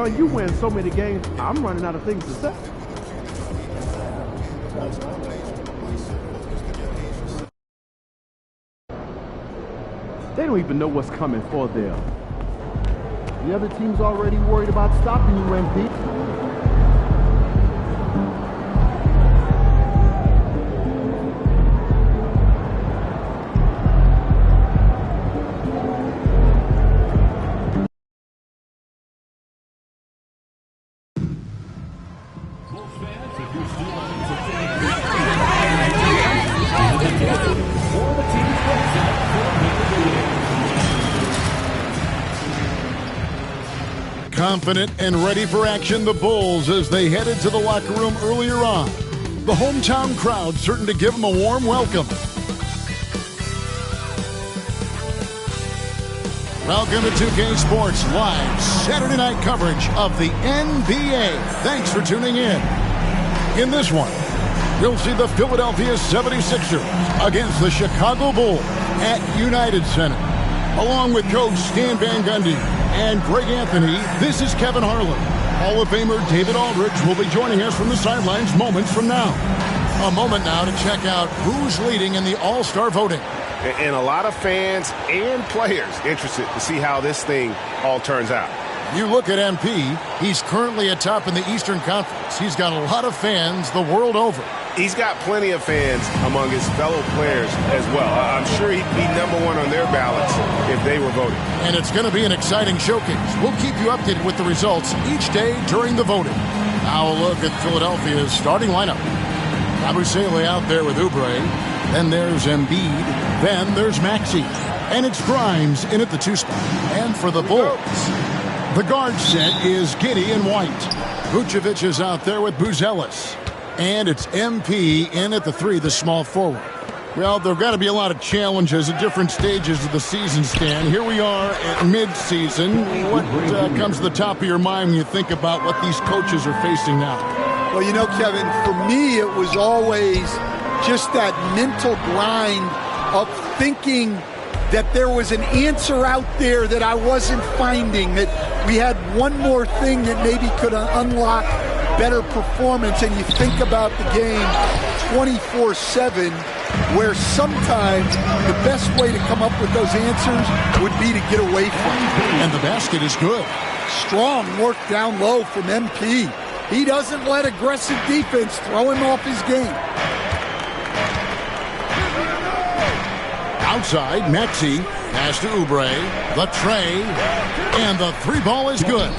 son, you win so many games, I'm running out of things to say. They don't even know what's coming for them. The other team's already worried about stopping you, MP. Confident and ready for action, the Bulls as they headed to the locker room earlier on. The hometown crowd certain to give them a warm welcome. Welcome to 2K Sports Live Saturday night coverage of the NBA. Thanks for tuning in. In this one, we'll see the Philadelphia 76ers against the Chicago Bulls at United Center. Along with Coach Stan Van Gundy and Greg Anthony, this is Kevin Harlan. Hall of Famer David Aldridge will be joining us from the sidelines moments from now. A moment now to check out who's leading in the All-Star voting. And a lot of fans and players interested to see how this thing all turns out. You look at MP, he's currently atop in the Eastern Conference. He's got a lot of fans the world over. He's got plenty of fans among his fellow players as well. I'm sure he'd be #1 on their ballots if they were voting. And it's going to be an exciting showcase. We'll keep you updated with the results each day during the voting. Now a look at Philadelphia's starting lineup. Abusele out there with Oubre. Then there's Embiid. Then there's Maxey. And it's Grimes in at the 2 spot. And for the Bulls, the guard set is Giddey and White. Vucevic is out there with Buzelis. And it's MP in at the 3, the small forward. Well, there have got to be a lot of challenges at different stages of the season, Stan. Here we are at mid-season. What comes to the top of your mind when you think about what these coaches are facing now? Well, you know, Kevin, for me, it was always just that mental grind of thinking that there was an answer out there that I wasn't finding, that we had one more thing that maybe could unlock better performance. And you think about the game 24/7, where sometimes the best way to come up with those answers would be to get away from it. And the basket is good. Strong work down low from MP. He doesn't let aggressive defense throw him off his game. Outside, Maxey, pass to Oubre, the tray, and the 3 ball is good.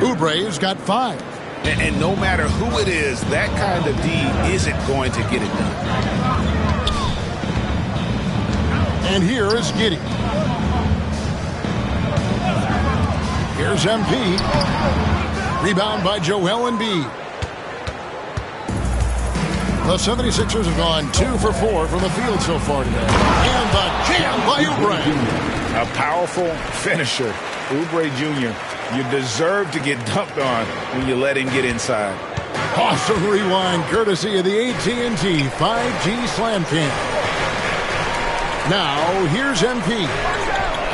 Oubre has got 5. And no matter who it is, that kind of D isn't going to get it done. And here is Giddey. Here's MP. Rebound by Joel Embiid. The 76ers have gone 2 for 4 from the field so far today. And the jam by Oubre. A powerful finisher. Oubre Jr., you deserve to get dunked on when you let him get inside. Awesome rewind courtesy of the AT&T 5G Slam Cam. Now, here's MP.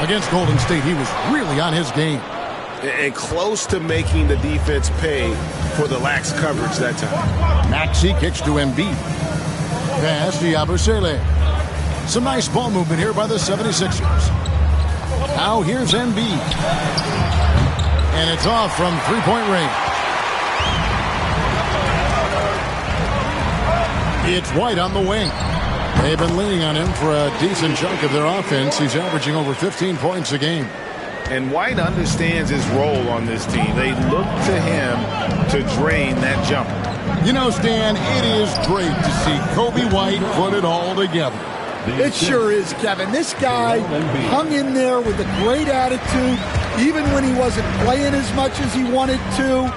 Against Golden State, he was really on his game. And close to making the defense pay for the lax coverage that time. Maxey kicks to Embiid. Pass to Abusele. Some nice ball movement here by the 76ers. Now here's Embiid. And it's off from 3-point range. It's White on the wing. They've been leaning on him for a decent chunk of their offense. He's averaging over 15 points a game. And White understands his role on this team. They look to him to drain that jumper. You know, Stan, it is great to see Kobe White put it all together. It sure is, Kevin. This guy hung in there with a great attitude, even when he wasn't playing as much as he wanted to.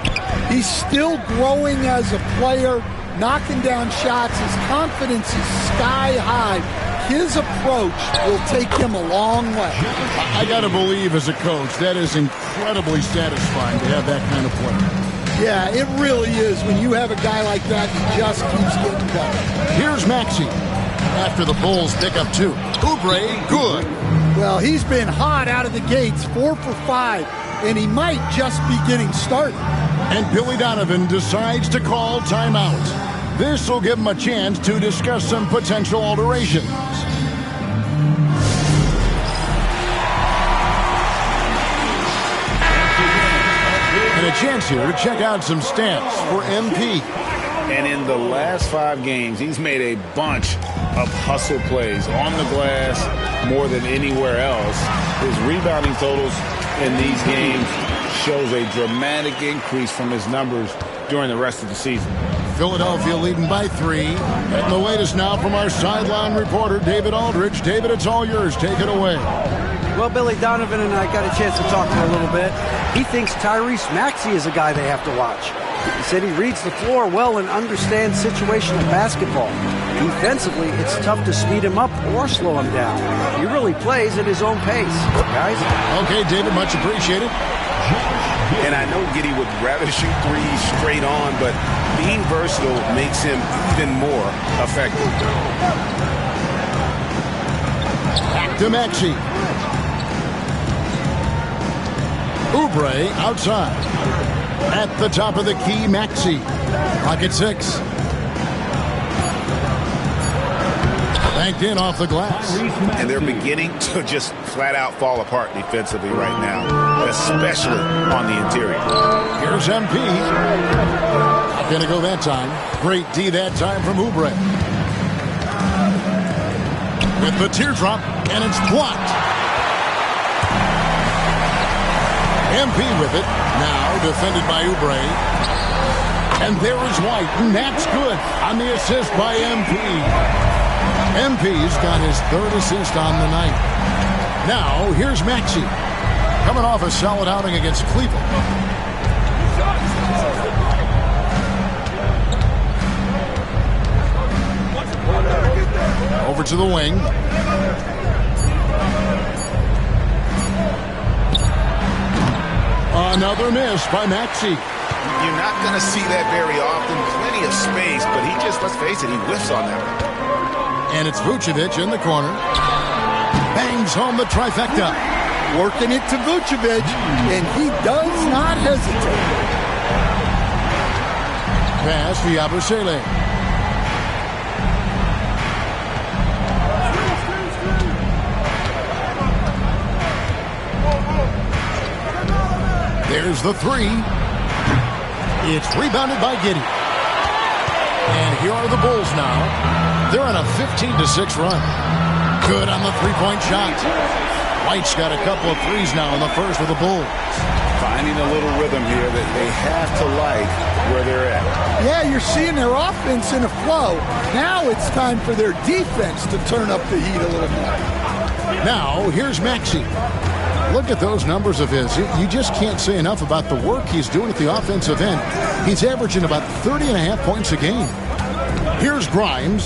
He's still growing as a player, knocking down shots. His confidence is sky high. His approach will take him a long way. I got to believe as a coach, that is incredibly satisfying to have that kind of play. Yeah, it really is. When you have a guy like that, he just keeps getting better. Here's Maxey. After the Bulls pick up 2. Oubre, good. Well, he's been hot out of the gates, 4 for 5. and he might just be getting started. And Billy Donovan decides to call timeout. This will give him a chance to discuss some potential alterations. And a chance here to check out some stats for MP. And in the last 5 games, he's made a bunch of hustle plays on the glass more than anywhere else. His rebounding totals in these games shows a dramatic increase from his numbers during the rest of the season. Philadelphia leading by 3. And the latest now from our sideline reporter, David Aldridge. David, it's all yours. Take it away. Well, Billy Donovan and I got a chance to talk to him a little bit. He thinks Tyrese Maxey is a guy they have to watch. He said he reads the floor well and understands situational basketball. Defensively, it's tough to speed him up or slow him down. He really plays at his own pace, guys. Okay, David, much appreciated. And I know Giddey would rather shoot threes straight on, but being versatile makes him even more effective. Back to Maxey. Oubre outside. At the top of the key, Maxey. Rocket 6. Banked in off the glass. And they're beginning to just flat out fall apart defensively right now, especially on the interior. Here's MP. Not going to go that time. Great D that time from Oubre. With the teardrop, and it's blocked. MP with it. Now defended by Oubre. And there is White, and that's good on the assist by MP. MP's got his 3rd assist on the night. Now, here's Maxey. Coming off a solid outing against Cleveland. Over to the wing. Another miss by Maxey. You're not going to see that very often. Plenty of space, but he just, let's face it, he whiffs on that one. And it's Vucevic in the corner. Bangs home the trifecta. Working it to Vucevic, and he does not hesitate. Pass to Yabusele. There's the 3. It's rebounded by Giddey. And here are the Bulls now. They're on a 15-6 run. Good on the 3-point shot. White's got a couple of threes now in the first for the Bulls. Finding a little rhythm here that they have to like where they're at. Yeah, you're seeing their offense in a flow. Now it's time for their defense to turn up the heat a little more. Now, here's Maxey. Look at those numbers of his. You just can't say enough about the work he's doing at the offensive end. He's averaging about 30.5 points a game. Here's Grimes.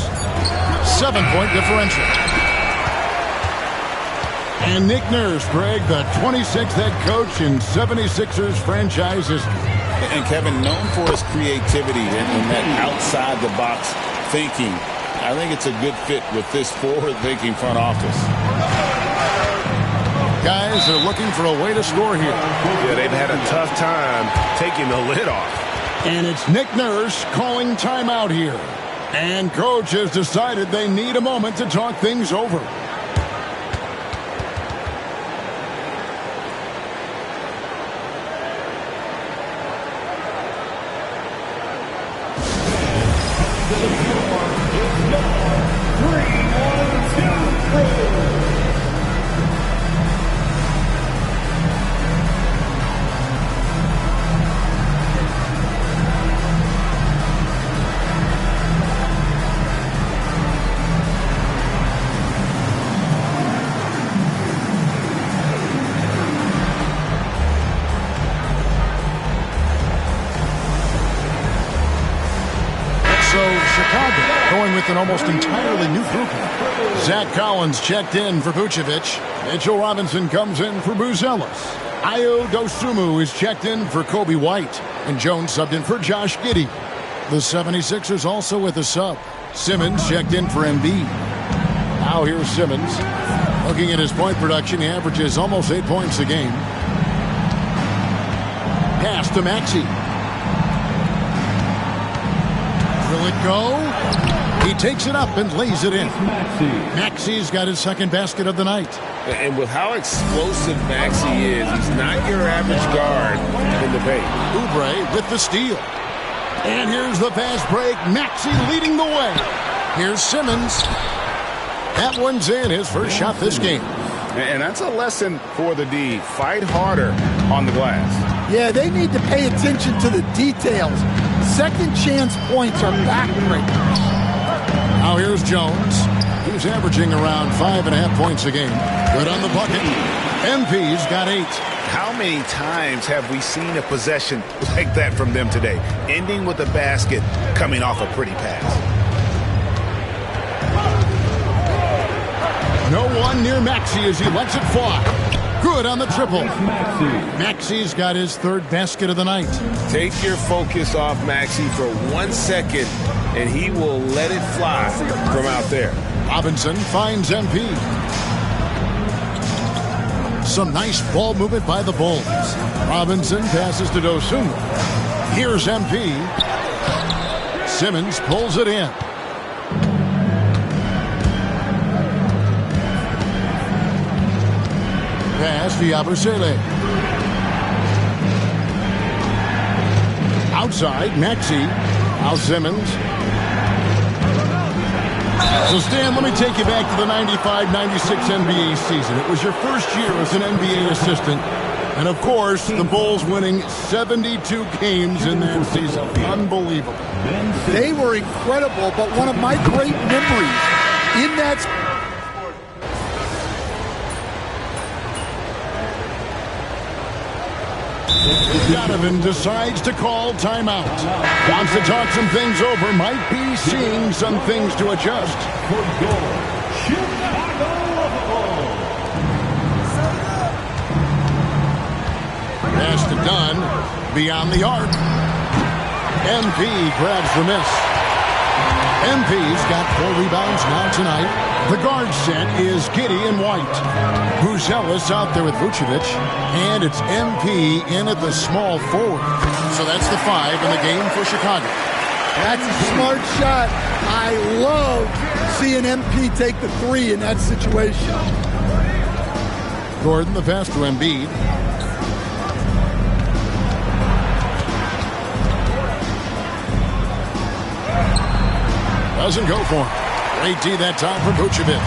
7-point differential. And Nick Nurse, Greg, the 26th head coach in 76ers franchise history. And Kevin, known for his creativity and that outside-the-box thinking, I think it's a good fit with this forward-thinking front office. Guys are looking for a way to score here. Yeah, they've had a tough time taking the lid off. And it's Nick Nurse calling timeout here. And coach has decided they need a moment to talk things over. Chicago going with an almost entirely new grouping. Zach Collins checked in for Vucevic. Mitchell Robinson comes in for Buzelis. Ayo Dosunmu is checked in for Kobe White. And Jones subbed in for Josh Giddey. The 76ers also with a sub. Simmons checked in for Embiid. Now here's Simmons. Looking at his point production, he averages almost 8 points a game. pass to Maxey. Will it go? He takes it up and lays it in. Maxey's got his second basket of the night. And with how explosive Maxey is, he's not your average guard in the paint. Oubre with the steal. And here's the fast break. Maxey leading the way. Here's Simmons. That one's in, his first shot this game. And that's a lesson for the D. Fight harder on the glass. Yeah, they need to pay attention to the details. Second chance points are backbreakers. Now here's Jones. He's averaging around 5.5 points a game. Good on the bucket. MP's got 8. How many times have we seen a possession like that from them today? Ending with a basket, coming off a pretty pass. No one near Maxey as he lets it fly. Good on the triple. Maxey's got his third basket of the night. Take your focus off Maxey for 1 second, and he will let it fly from out there. Robinson finds MP. Some nice ball movement by the Bulls. Robinson passes to Dosunmu. Here's MP. Simmons pulls it in. Pass to Yabusele. Outside, Maxey. Now Simmons. So, Stan, let me take you back to the 95-96 NBA season. It was your first year as an NBA assistant. And, of course, the Bulls winning 72 games in that season. Unbelievable. They were incredible, but one of my great memories in that... Donovan decides to call timeout. Wants to talk some things over. Might be seeing some things to adjust. Pass to Dunn. Beyond the arc. MP grabs the miss. MP's got 4 rebounds now tonight. The guard set is Giddey and White. Buzelis out there with Vucevic. And it's MP in at the small forward. So that's the 5 in the game for Chicago. That's a smart shot. I love seeing MP take the 3 in that situation. Gordon, the pass to Embiid. Doesn't go for him. Great D that time for Vucevic.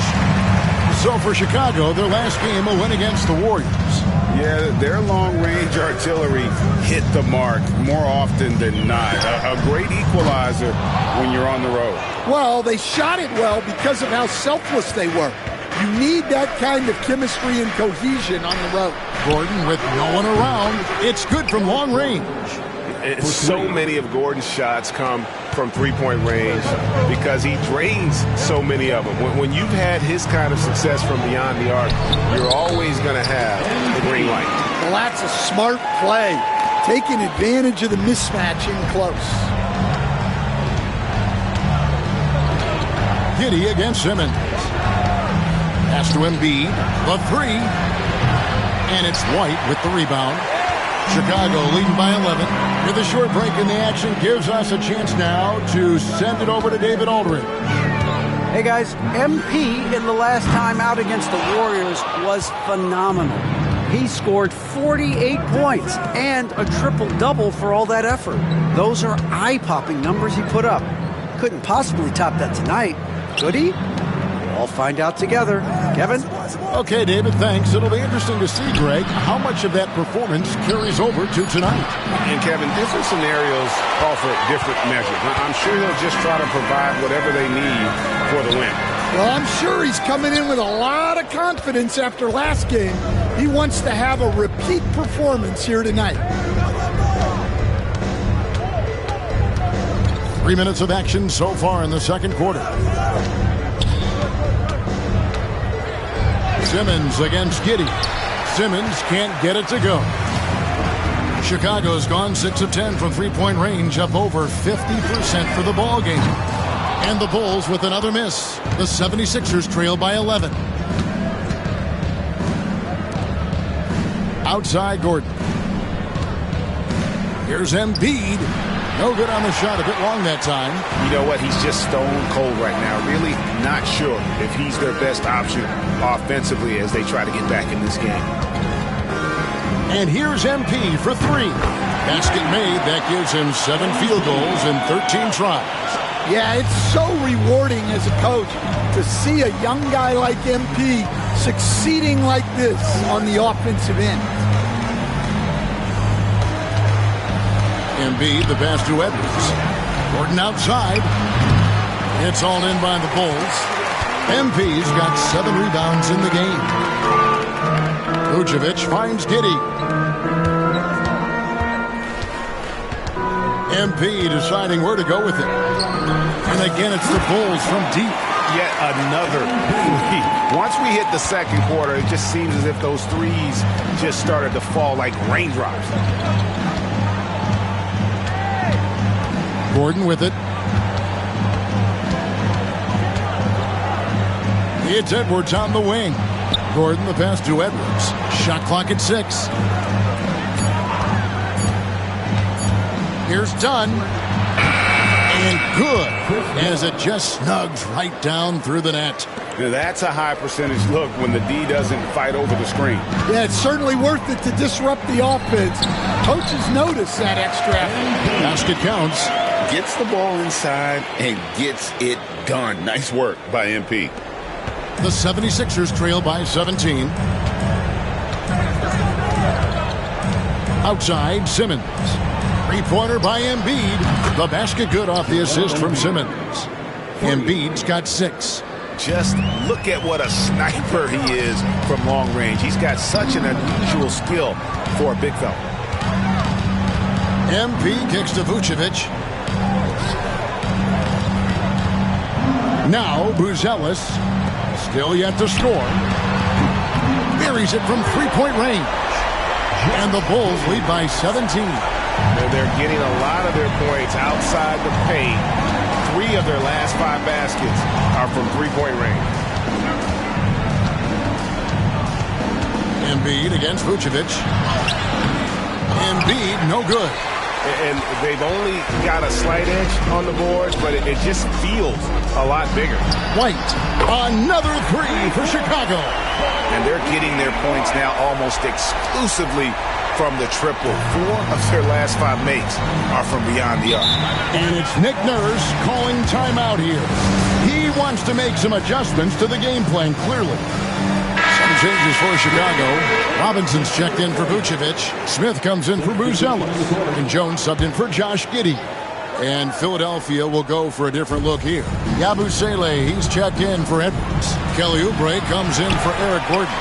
So for Chicago, their last game a win against the Warriors. Yeah, their long-range artillery hit the mark more often than not. A great equalizer when you're on the road. Well, they shot it well because of how selfless they were. You need that kind of chemistry and cohesion on the road. Gordon with no one around. It's good from long range. So many of Gordon's shots come from three-point range because he drains so many of them. When you've had his kind of success from beyond the arc, you're always going to have the green light. Well, that's a smart play, taking advantage of the mismatch in close. Giddey against Simmons. Pass to Embiid. The 3. And it's White with the rebound. Chicago leading by 11. With a short break in the action, gives us a chance now to send it over to David Aldridge. Hey guys, MP in the last time out against the Warriors was phenomenal. He scored 48 points and a triple-double for all that effort. Those are eye-popping numbers he put up. Couldn't possibly top that tonight, could he? We'll find out together. Kevin? Okay, David, thanks. It'll be interesting to see, Greg, how much of that performance carries over to tonight. And, Kevin, different scenarios offer different measures. I'm sure he'll just try to provide whatever they need for the win. Well, I'm sure he's coming in with a lot of confidence after last game. He wants to have a repeat performance here tonight. 3 minutes of action so far in the second quarter. Simmons against Giddey. Simmons can't get it to go. Chicago's gone 6 of 10 from three-point range, up over 50% for the ball game. And the Bulls with another miss. The 76ers trail by 11. Outside Gordon. Here's Embiid. No good on the shot. A bit long that time. You know what? He's just stone cold right now. Really not sure if he's their best option offensively as they try to get back in this game. And here's MP for three. Basket made. That gives him 7 field goals in 13 tries. Yeah, it's so rewarding as a coach to see a young guy like MP succeeding like this on the offensive end. Embiid, the pass to Edwards. Gordon outside. It's all in by the Bulls. MP's got 7 rebounds in the game. Vucevic finds Giddey. MP deciding where to go with it. And again, it's the Bulls from deep. Yet another three. Once we hit the second quarter, it just seems as if those threes just started to fall like raindrops. Gordon with it. It's Edwards on the wing. Gordon the pass to Edwards. Shot clock at 6. Here's Dunn. And good as it just snugs right down through the net. Now that's a high percentage look when the D doesn't fight over the screen. Yeah, it's certainly worth it to disrupt the offense. Coaches notice that extra effort. Basket counts. Gets the ball inside and gets it done. Nice work by MP. The 76ers trail by 17. Outside, Simmons. Three-pointer by Embiid. The basket good off the assist from Simmons. Embiid's got 6. Just look at what a sniper he is from long range. He's got such an unusual skill for a big fella. MP kicks to Vucevic. Now Buzelis, still yet to score. Buries it from three-point range. And the Bulls lead by 17. They're getting a lot of their points outside the paint. 3 of their last 5 baskets are from three-point range. Embiid against Vucevic. Embiid, no good. And they've only got a slight edge on the boards, but it just feels a lot bigger. White, another 3 for Chicago. And they're getting their points now almost exclusively from the triple. 4 of their last 5 makes are from beyond the arc. And it's Nick Nurse calling timeout here. He wants to make some adjustments to the game plan, clearly. Some changes for Chicago. Robinson's checked in for Vucevic. Smith comes in for Buzelis. And Jones subbed in for Josh Giddey. And Philadelphia will go for a different look here. Yabusele, he's checked in for Edwards. Kelly Oubre comes in for Eric Gordon.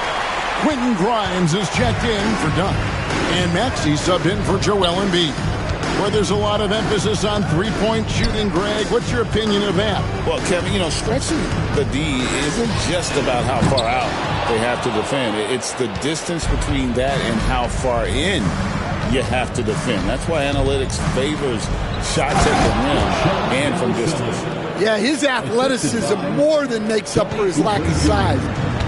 Quentin Grimes is checked in for Dunn. And Maxey subbed in for Joel Embiid. Where there's a lot of emphasis on three-point shooting, Greg. What's your opinion of that? Well, Kevin, stretching the D isn't just about how far out they have to defend. It's the distance between that and how far in you have to defend. That's why analytics favors shots at the rim and from distance. Yeah, his athleticism more than makes up for his lack of size.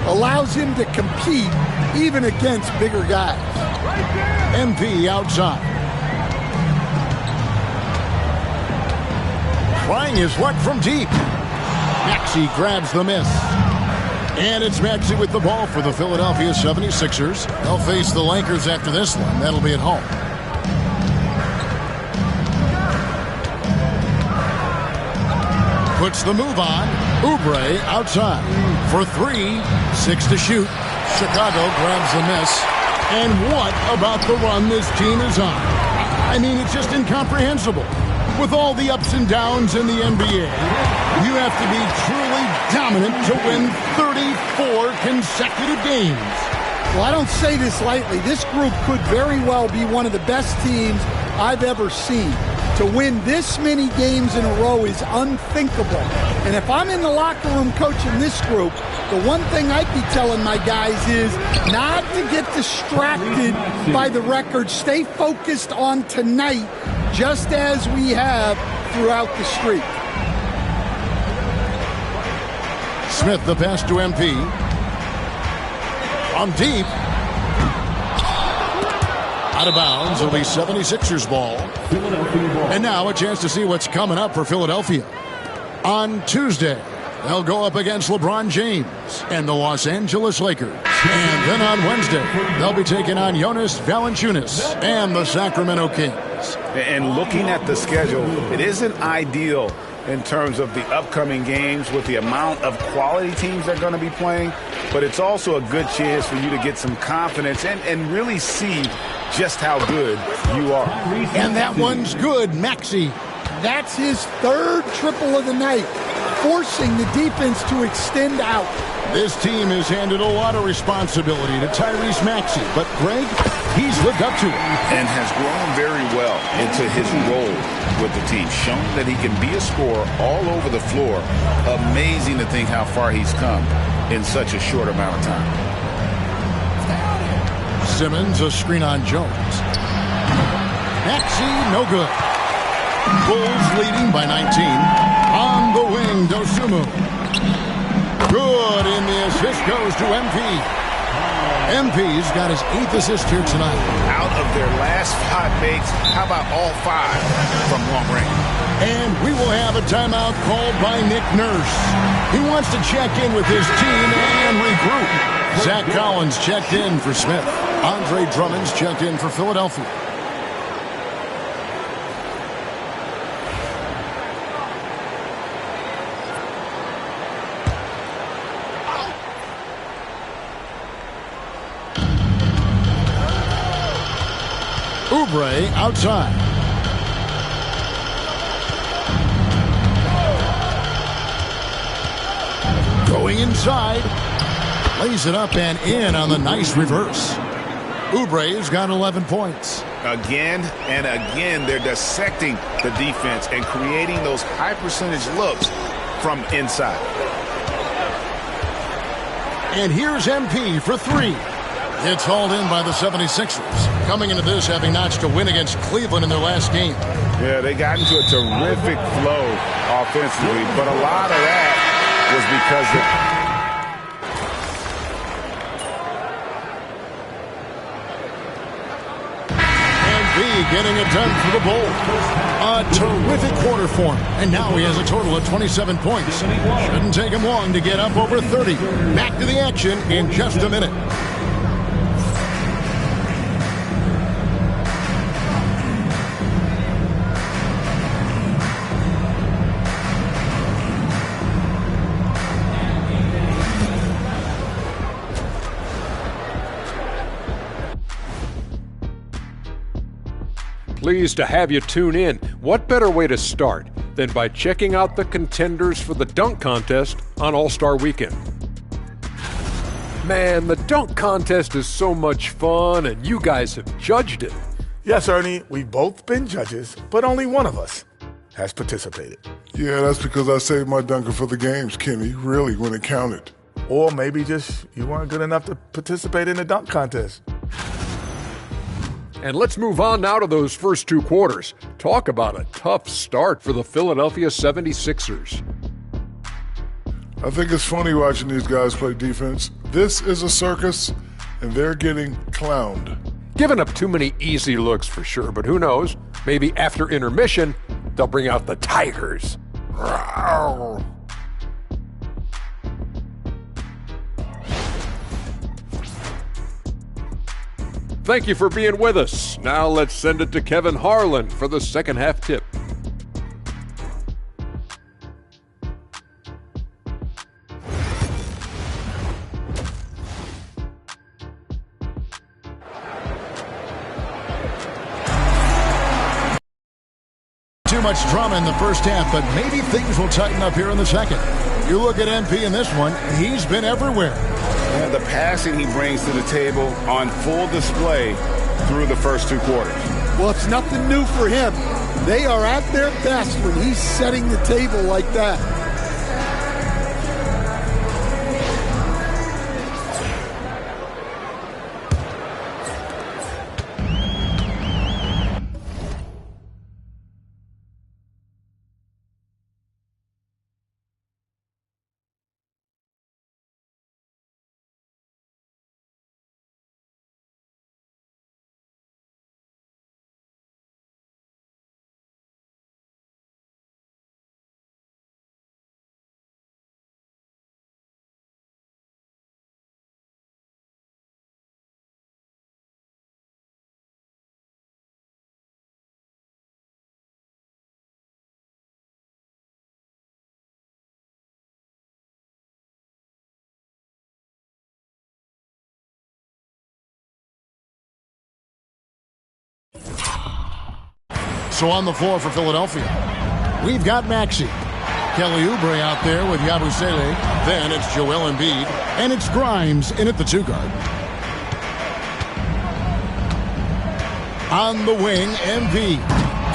Allows him to compete even against bigger guys. MP outside. Trying his luck from deep. Maxey grabs the miss. And it's Maxey with the ball for the Philadelphia 76ers. They'll face the Lakers after this one. That'll be at home. Puts the move on. Oubre outside for 3. 6 to shoot. Chicago grabs the miss. And what about the run this team is on? I mean, it's just incomprehensible. With all the ups and downs in the NBA, you have to be truly dominant to win 34 consecutive games. Well, I don't say this lightly. This group could very well be one of the best teams I've ever seen. To win this many games in a row is unthinkable. And if I'm in the locker room coaching this group, the one thing I'd be telling my guys is not to get distracted by the record. Stay focused on tonight, just as we have throughout the streak. Smith, the pass to MP. On deep. Out of bounds, it'll be 76ers ball. And now a chance to see what's coming up for Philadelphia. On Tuesday, they'll go up against LeBron James and the Los Angeles Lakers. And then on Wednesday, they'll be taking on Jonas Valanciunas and the Sacramento Kings. And looking at the schedule, it isn't ideal in terms of the upcoming games with the amount of quality teams they're going to be playing, but it's also a good chance for you to get some confidence and really see just how good you are. And that one's good, Maxey. That's his third triple of the night, forcing the defense to extend out. This team has handed a lot of responsibility to Tyrese Maxey, but Greg, he's lived up to it. And has grown very well into his role with the team, shown that he can be a scorer all over the floor. Amazing to think how far he's come in such a short amount of time. Simmons, a screen on Jones. Maxey, no good. Bulls leading by 19. On the wing, Dosunmu. Good, and the assist goes to MP. MP's got his 8th assist here tonight. Out of their last 5 makes, how about all 5 from long range? And we will have a timeout called by Nick Nurse. He wants to check in with his team and regroup. Zach Collins checked in for Smith. Andre Drummond's checked in for Philadelphia. Oubre outside. Going inside. Lays it up and in on the nice reverse. Oubre's got 11 points. Again and again, they're dissecting the defense and creating those high percentage looks from inside. And here's MP for 3. It's hauled in by the 76ers. Coming into this, having notched a win against Cleveland in their last game. Yeah, they got into a terrific flow offensively, but a lot of that was because getting it done for the Bulls. A terrific quarter for him. And now he has a total of 27 points. Shouldn't take him long to get up over 30. Back to the action in just a minute. Pleased to have you tune in. What better way to start than by checking out the contenders for the dunk contest on All-Star Weekend? Man, the dunk contest is so much fun, and you guys have judged it. Yes, Ernie, we've both been judges, but only one of us has participated. Yeah, that's because I saved my dunker for the games, Kenny, really, when it counted. Or maybe just you weren't good enough to participate in the dunk contest. And let's move on now to those first 2 quarters. Talk about a tough start for the Philadelphia 76ers. I think it's funny watching these guys play defense. This is a circus, and they're getting clowned. Giving up too many easy looks for sure, but who knows? Maybe after intermission, they'll bring out the Tigers. Rawr. Thank you for being with us. Now let's send it to Kevin Harlan for the second half tip. Too much drama in the first half, but maybe things will tighten up here in the second. You look at MP in this one, he's been everywhere. And the passing he brings to the table on full display through the first 2 quarters. Well, it's nothing new for him. They are at their best when he's setting the table like that. So on the floor for Philadelphia, we've got Maxey. Kelly Oubre out there with Yabusele. Then it's Joel Embiid. And it's Grimes in at the 2-guard. On the wing, Embiid.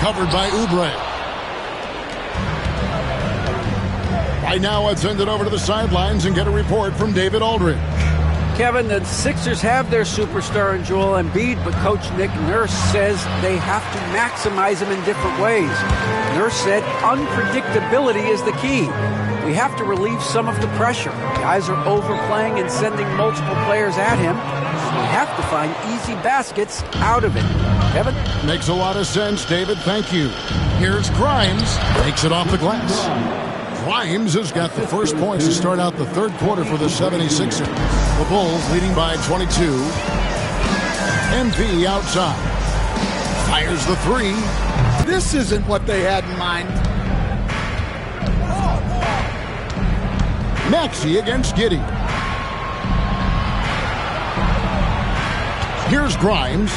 Covered by Oubre. Right now, let's send it over to the sidelines and get a report from David Aldridge. Kevin, the Sixers have their superstar in Joel Embiid, but Coach Nick Nurse says they have to maximize him in different ways. Nurse said unpredictability is the key. We have to relieve some of the pressure. Guys are overplaying and sending multiple players at him. So we have to find easy baskets out of it. Kevin? Makes a lot of sense, David. Thank you. Here's Grimes. Takes it off the glass. Grimes has got the first points to start out the third quarter for the 76ers. The Bulls leading by 22. MP outside. Fires the 3. This isn't what they had in mind. Maxey against Giddey. Here's Grimes.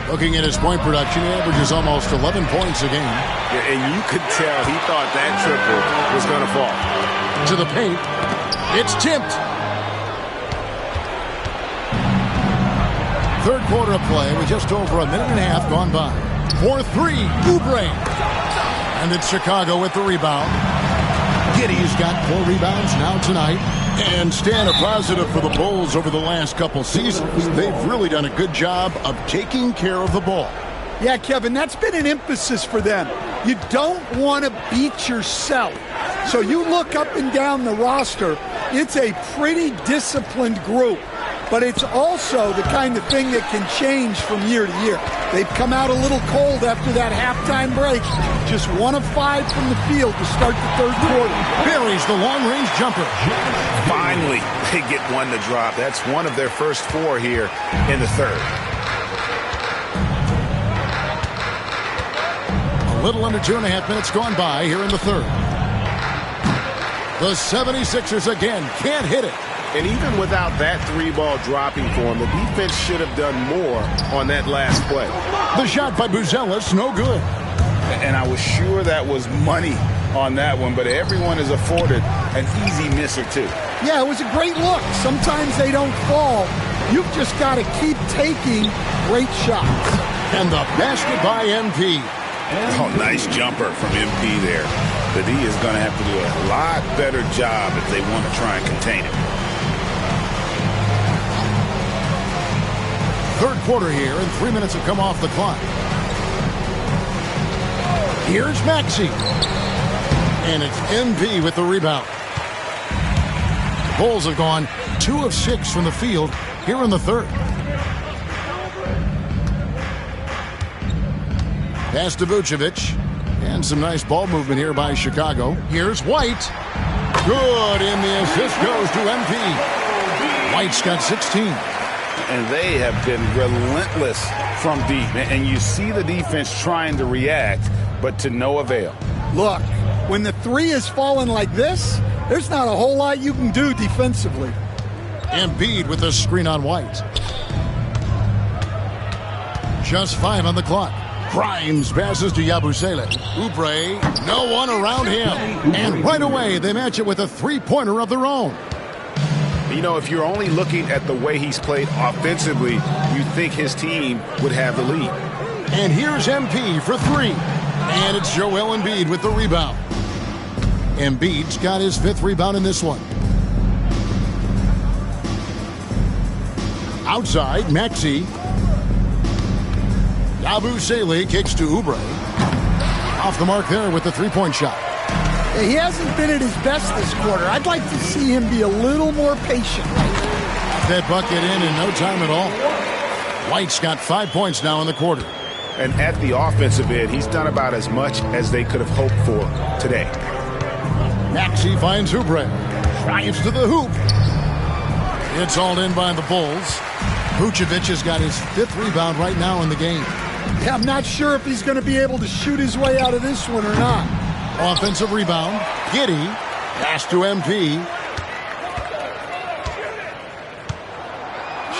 Looking at his point production, he averages almost 11 points a game. Yeah, and you could tell he thought that triple was going to fall. To the paint. It's tipped. Third quarter of play with just over a minute and a half gone by. 4-3, Oubre. And it's Chicago with the rebound. Giddey's got 4 rebounds now tonight. And Stan, a positive for the Bulls over the last couple seasons. They've really done a good job of taking care of the ball. Yeah, Kevin, that's been an emphasis for them. You don't want to beat yourself. So you look up and down the roster, it's a pretty disciplined group. But it's also the kind of thing that can change from year to year. They've come out a little cold after that halftime break. Just 1 of 5 from the field to start the third quarter. Buries the long-range jumper. Finally, they get one to drop. That's one of their first 4 here in the third. A little under 2.5 minutes gone by here in the third. The 76ers again can't hit it. And even without that 3-ball dropping for him, the defense should have done more on that last play. The shot by Buzelis, no good. And I was sure that was money on that one, but everyone is afforded an easy miss or two. Yeah, it was a great look. Sometimes they don't fall. You've just got to keep taking great shots. And the basket by MP. Oh, nice jumper from MP there. The D is going to have to do a lot better job if they want to try and contain it. Third quarter here, and 3 minutes have come off the clock. Here's Maxey. And it's MP with the rebound. The Bulls have gone 2 of 6 from the field here in the third. Pass to Vucevic. And some nice ball movement here by Chicago. Here's White. Good, and the assist goes to MP. White's got 16. And they have been relentless from deep. And you see the defense trying to react, but to no avail. Look, when the 3 is falling like this, there's not a whole lot you can do defensively. Embiid with a screen on White. Just 5 on the clock. Grimes passes to Yabusele. Oubre, no one around him. And right away, they match it with a 3-pointer of their own. You know, if you're only looking at the way he's played offensively, you think his team would have the lead. And here's MP for 3. And it's Joel Embiid with the rebound. Embiid's got his 5th rebound in this one. Outside, Maxey. Yabusele kicks to Oubre. Off the mark there with the 3-point shot. He hasn't been at his best this quarter. I'd like to see him be a little more patient. That bucket in no time at all. White's got 5 points now in the quarter. And at the offensive end, he's done about as much as they could have hoped for today. Maxey finds Oubre. Drives to the hoop. It's all in by the Bulls. Vucevic has got his 5th rebound right now in the game. Yeah, I'm not sure if he's going to be able to shoot his way out of this one or not. Offensive rebound. Giddey. Pass to MP.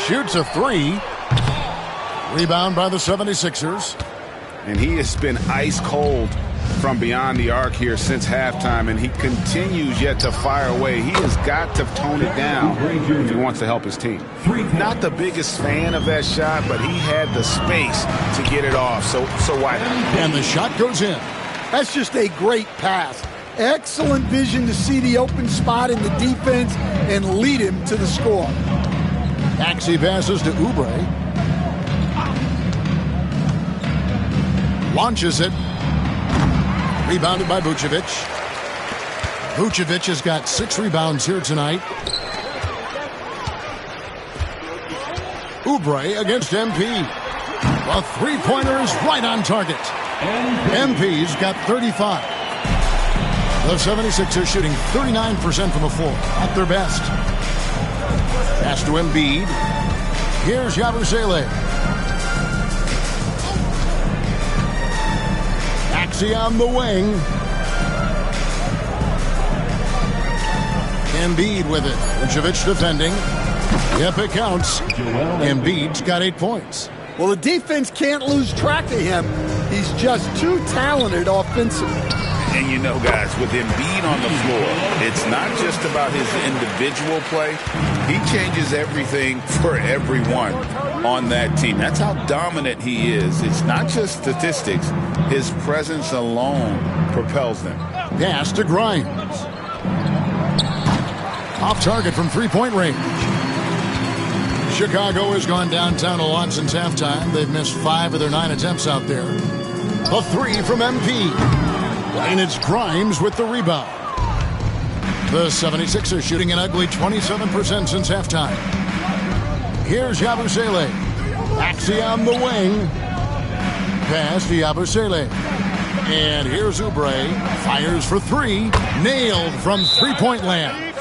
Shoots a 3. Rebound by the 76ers. And he has been ice cold from beyond the arc here since halftime, and he continues yet to fire away. He has got to tone it down if he wants to help his team. Not the biggest fan of that shot, but he had the space to get it off, so why not? And the shot goes in. That's just a great pass. Excellent vision to see the open spot in the defense and lead him to the score. Maxey passes to Oubre. Launches it. Rebounded by Vucevic. Vucevic has got 6 rebounds here tonight. Oubre against MP. A three-pointer is right on target. MP's got 35. The 76ers shooting 39% from the floor at their best. Pass to Embiid. Here's Yabusele. Maxey on the wing. Embiid with it. Vucevic defending. Yep, it counts. Embiid's got 8 points. Well, the defense can't lose track of him. He's just too talented offensively. And you know, guys, with Embiid on the floor, it's not just about his individual play. He changes everything for everyone on that team. That's how dominant he is. It's not just statistics. His presence alone propels them. Pass to Grimes. Off target from three-point range. Chicago has gone downtown a lot since halftime. They've missed 5 of their 9 attempts out there. A 3 from MP. And it's Grimes with the rebound. The 76ers shooting an ugly 27% since halftime. Here's Yabusele. Maxey on the wing. Pass to Yabusele. And here's Oubre. Fires for 3. Nailed from three-point land.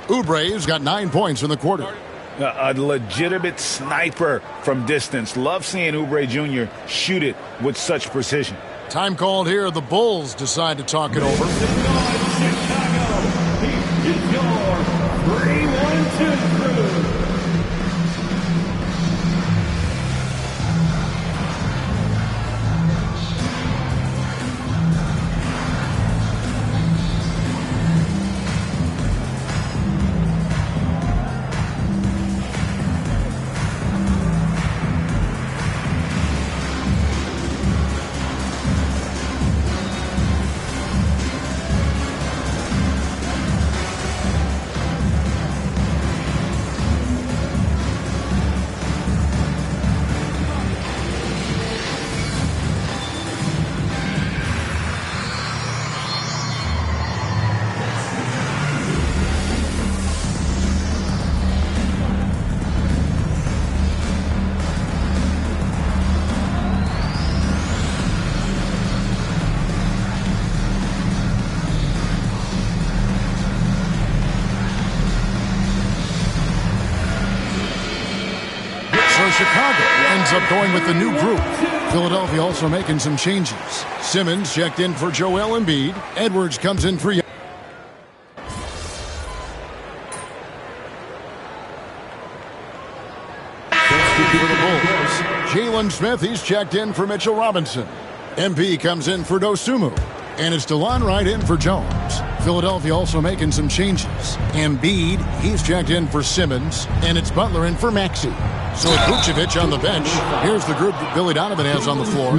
Oubre's got 9 points in the quarter. A legitimate sniper from distance. Love seeing Oubre Jr. shoot it with such precision. Time called here. The Bulls decide to talk it over. It's your 3-1-2 crew. Chicago ends up going with the new group. Philadelphia also making some changes. Simmons checked in for Joel Embiid. Edwards comes in for for the Bulls. Jalen Smith, he's checked in for Mitchell Robinson. MP comes in for Dosunmu. And it's DeLon Wright in for Jones. Philadelphia also making some changes. Embiid, he's checked in for Simmons. And it's Butler in for Maxey. So with Vucevic on the bench, here's the group that Billy Donovan has on the floor.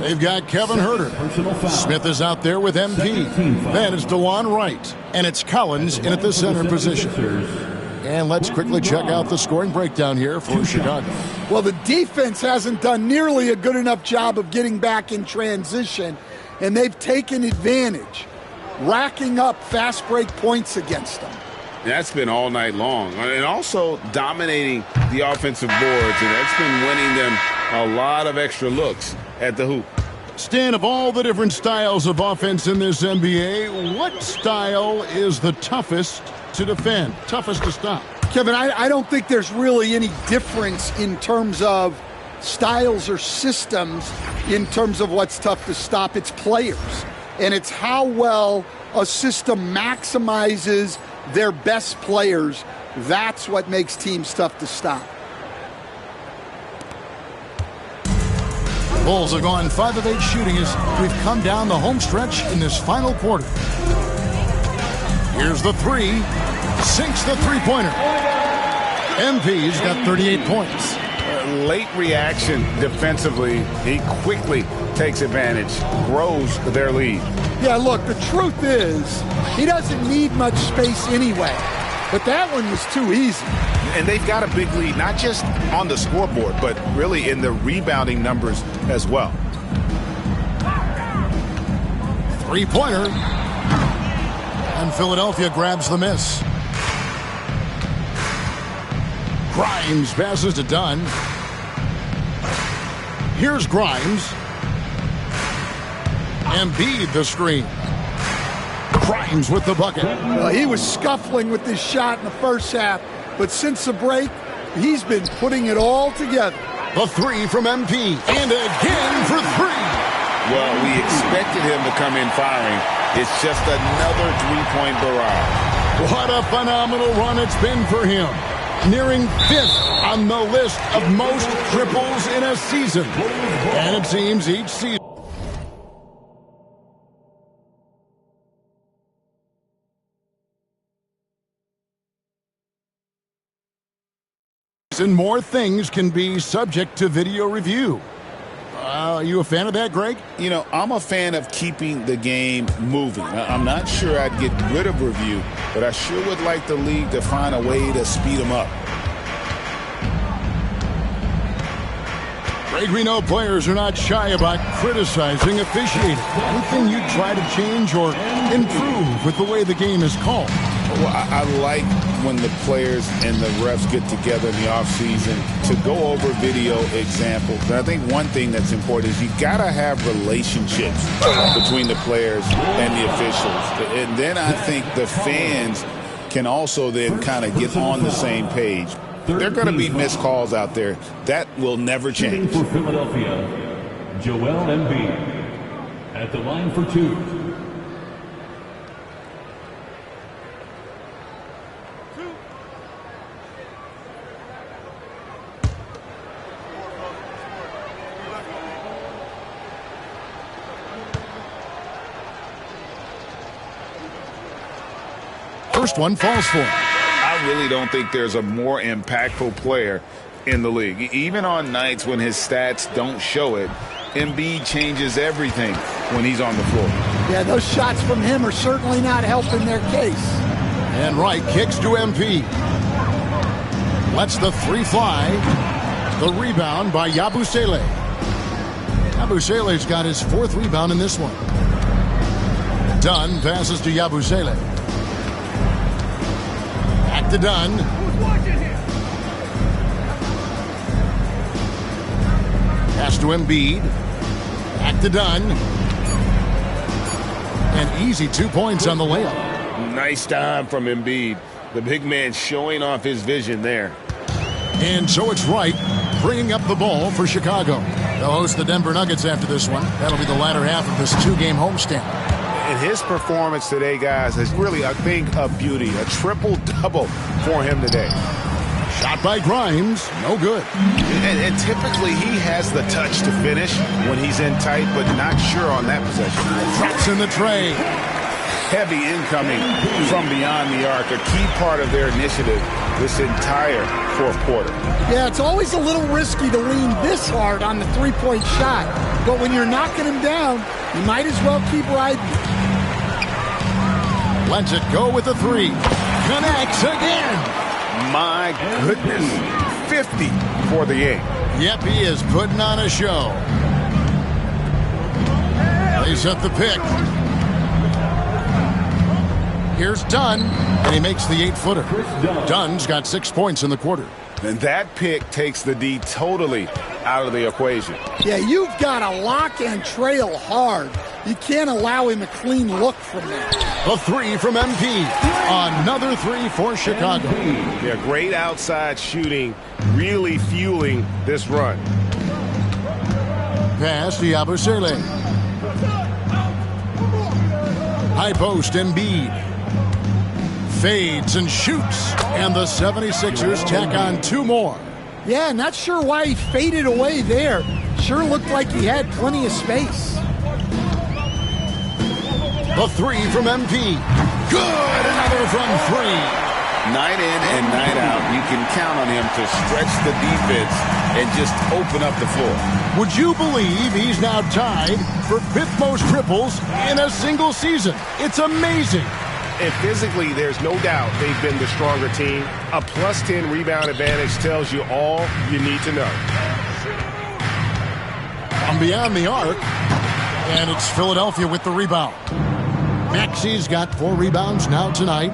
They've got Kevin Huerter. Smith is out there with MP. Then it's DeLon Wright. And it's Collins in at the center position. And let's quickly check out the scoring breakdown here for Chicago. Well, the defense hasn't done nearly a good enough job of getting back in transition, and they've taken advantage, racking up fast break points against them. That's been all night long. And also dominating the offensive boards, and that's been winning them a lot of extra looks at the hoop. Stan, of all the different styles of offense in this NBA, what style is the toughest to defend, toughest to stop? Kevin, I don't think there's really any difference in terms of styles or systems in terms of what's tough to stop. It's players, and it's how well a system maximizes their best players. That's what makes teams tough to stop. Bulls have gone 5 of 8 shooting as we've come down the home stretch in this final quarter. Here's the three. Sinks the three-pointer. MP's got 38 points. Late reaction defensively. He quickly takes advantage, grows their lead. Yeah, look, the truth is he doesn't need much space anyway. But that one was too easy. And they've got a big lead, not just on the scoreboard, but really in the rebounding numbers as well. Three-pointer. And Philadelphia grabs the miss. Grimes passes to Dunn. Here's Grimes. Embiid the screen. Grimes with the bucket. He was scuffling with this shot in the first half, but since the break, he's been putting it all together. The three from MP, and again for three. Well, we expected him to come in firing. It's just another three-point barrage. What a phenomenal run it's been for him. Nearing 5th on the list of most triples in a season. And it seems each season more things can be subject to video review. Are you a fan of that, Greg? You know, I'm a fan of keeping the game moving. I'm not sure I'd get rid of review, but I sure would like the league to find a way to speed them up. Greg, we know players are not shy about criticizing officiating. Anything you try to change or improve with the way the game is called? Well, I like when the players and the refs get together in the offseason to go over video examples. And I think one thing that's important is you got to have relationships between the players and the officials. And then I think the fans can also then kind of get on the same page. There are going to be missed calls out there. That will never change. For Philadelphia, Joel Embiid at the line for two. First one falls for him. I really don't think there's a more impactful player in the league. Even on nights when his stats don't show it, Embiid changes everything when he's on the floor. Yeah, those shots from him are certainly not helping their case. And Wright kicks to MP. Lets the three fly. The rebound by Yabusele. Yabusele's got his 4th rebound in this one. Dunn passes to Yabusele. Back to Dunn. Pass to Embiid. Back to Dunn. And easy 2 points on the layup. Nice time from Embiid. The big man showing off his vision there. And so it's Wright bringing up the ball for Chicago. They'll host the Denver Nuggets after this one. That'll be the latter half of this 2-game homestand. And his performance today, guys, is really a thing of beauty. A triple-double for him today. Shot by Grimes. No good. And typically he has the touch to finish when he's in tight, but not sure on that possession. Drops in the tray. Heavy incoming from beyond the arc, a key part of their initiative this entire 4th quarter. Yeah, it's always a little risky to lean this hard on the three-point shot. But when you're knocking him down, you might as well keep riding. Lets it go with the three. Connects again. My goodness. 50 for the 8. Yep, he is putting on a show. They set the pick. Here's Dunn, and he makes the 8-footer. Dunn's got 6 points in the quarter. And that pick takes the D totally out of the equation. Yeah, you've got to lock and trail hard. You can't allow him a clean look from there. The three from MP. Another three for Chicago. Yeah, great outside shooting, really fueling this run. Pass to Yabusele. High post, Embiid. Fades and shoots. And the 76ers tack on 2 more. Yeah, not sure why he faded away there. Sure looked like he had plenty of space. The three from MP. Good! Another from three. Night in and night out, you can count on him to stretch the defense and just open up the floor. Would you believe he's now tied for 5th most triples in a single season? It's amazing. And physically, there's no doubt they've been the stronger team. A plus 10 rebound advantage tells you all you need to know. From beyond the arc, and it's Philadelphia with the rebound. Maxi's got 4 rebounds now tonight.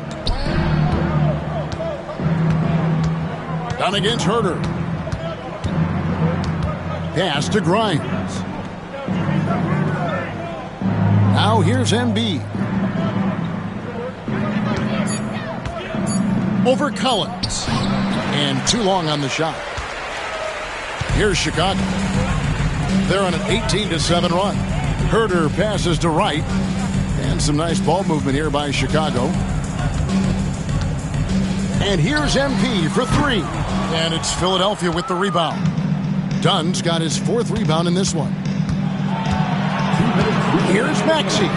Down against Herter. Pass to Grimes. Now here's Embiid. Over Collins. And too long on the shot. Here's Chicago. They're on an 18-7 run. Herter passes to Wright. And some nice ball movement here by Chicago. And here's MP for 3. And it's Philadelphia with the rebound. Dunn's got his 4th rebound in this one. Here's Maxey.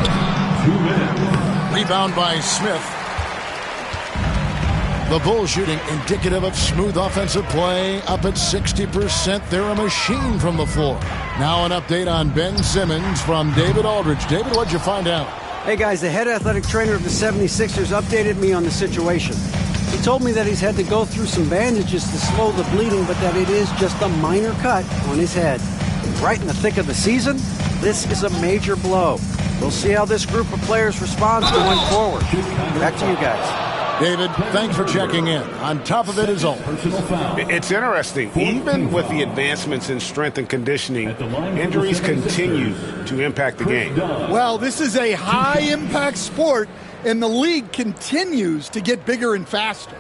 Rebound by Smith. The Bulls shooting indicative of smooth offensive play. Up at 60%. They're a machine from the floor. Now an update on Ben Simmons from David Aldridge. David, what'd you find out? Hey guys, the head athletic trainer of the 76ers updated me on the situation. He told me that he's had to go through some bandages to slow the bleeding, but that it is just a minor cut on his head. Right in the thick of the season, this is a major blow. We'll see how this group of players responds going forward. Back to you guys. David, thanks for checking in. On top of it is all. It's interesting. Even with the advancements in strength and conditioning, injuries continue to impact the game. Well, this is a high-impact sport, and the league continues to get bigger and faster.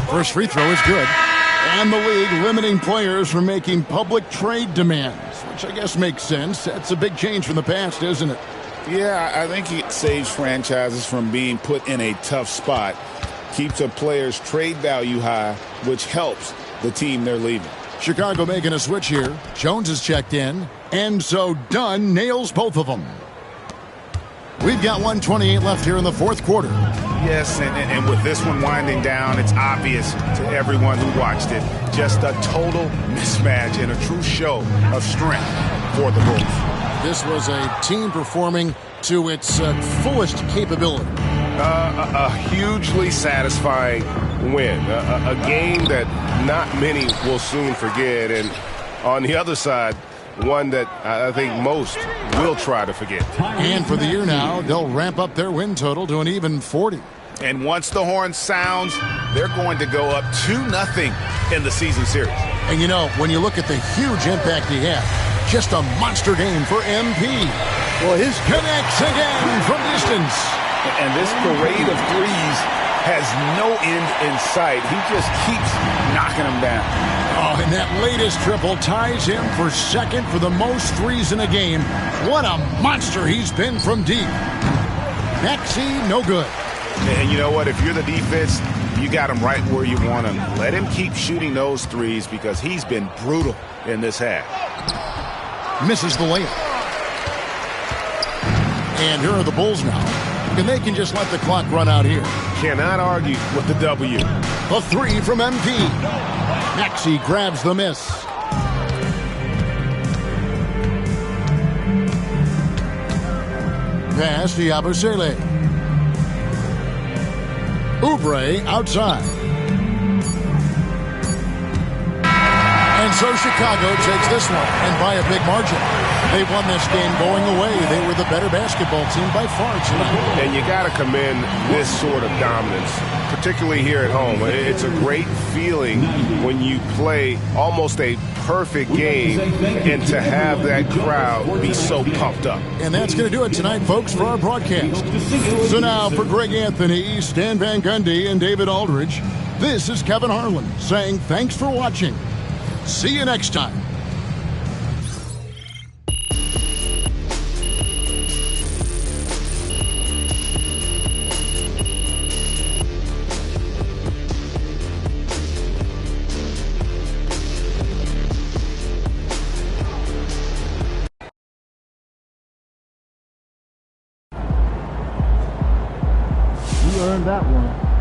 First free throw is good. And the league limiting players from making public trade demands, which I guess makes sense. That's a big change from the past, isn't it? Yeah, I think it saves franchises from being put in a tough spot, keeps a player's trade value high, which helps the team they're leaving. Chicago making a switch here. Jones is checked in, and so Dunn nails both of them. We've got 1:28 left here in the 4th quarter. Yes, and with this one winding down, it's obvious to everyone who watched it. Just a total mismatch and a true show of strength for the Bulls. This was a team performing to its fullest capability. A hugely satisfying win. A game that not many will soon forget. And on the other side, one that I think most will try to forget. And for the year now, they'll ramp up their win total to an even 40. And once the horn sounds, they're going to go up 2-0 in the season series. And you know, when you look at the huge impact he had, just a monster game for MP. Well, his connects again from distance. And this parade of threes has no end in sight. He just keeps knocking them down. Oh, and that latest triple ties him for 2nd for the most threes in a game. What a monster he's been from deep. Maxey, no good. And you know what? If you're the defense, you got him right where you want him. Let him keep shooting those threes because he's been brutal in this half. Misses the layup. And here are the Bulls now. And they can just let the clock run out here. Cannot argue with the W. A 3 from MP. Maxey grabs the miss. Pass to Yabusele. Oubre outside. And so Chicago takes this one, and by a big margin. They won this game going away. They were the better basketball team by far tonight. And you got to commend this sort of dominance, particularly here at home. It's a great feeling when you play almost a perfect game and to have that crowd be so pumped up. And that's going to do it tonight, folks, for our broadcast. So now for Greg Anthony, Stan Van Gundy, and David Aldridge, this is Kevin Harlan saying thanks for watching. See you next time. earned that one.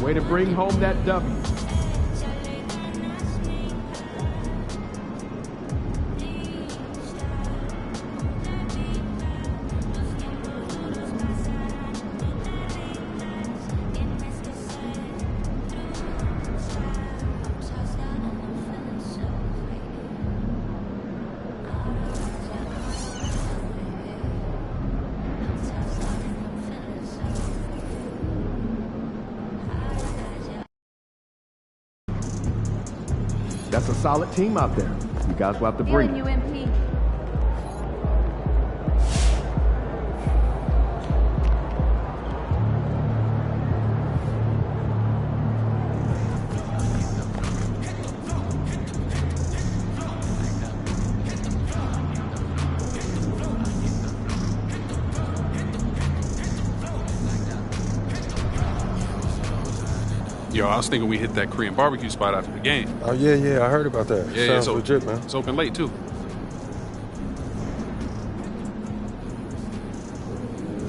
Way to bring home that W. That's a solid team out there. You guys will have to bring it. UMP. Yo, I was thinking we hit that Korean barbecue spot after the game. Oh, yeah, I heard about that. Yeah, Sounds it's legit, man. It's open late, too. Hey,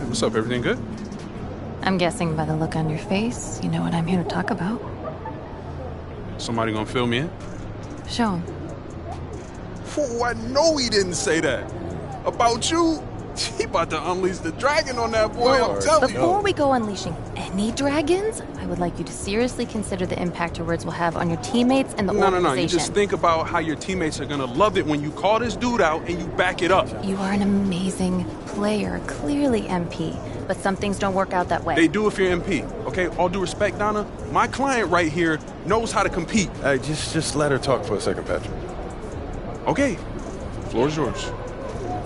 what's up? Everything good? I'm guessing by the look on your face, you know what I'm here to talk about. Somebody gonna fill me in? Show him. Oh, I know he didn't say that. About you? He about to unleash the dragon on that boy, I'm telling you. Before we go unleashing any dragons, I would like you to seriously consider the impact your words will have on your teammates and the organization. No. You just think about how your teammates are gonna love it when you call this dude out and you back it up. You are an amazing player, clearly, MP. But some things don't work out that way. They do if you're MP, okay? All due respect, Donna, my client right here knows how to compete. Hey, just let her talk for a second, Patrick. Okay, floor is yours.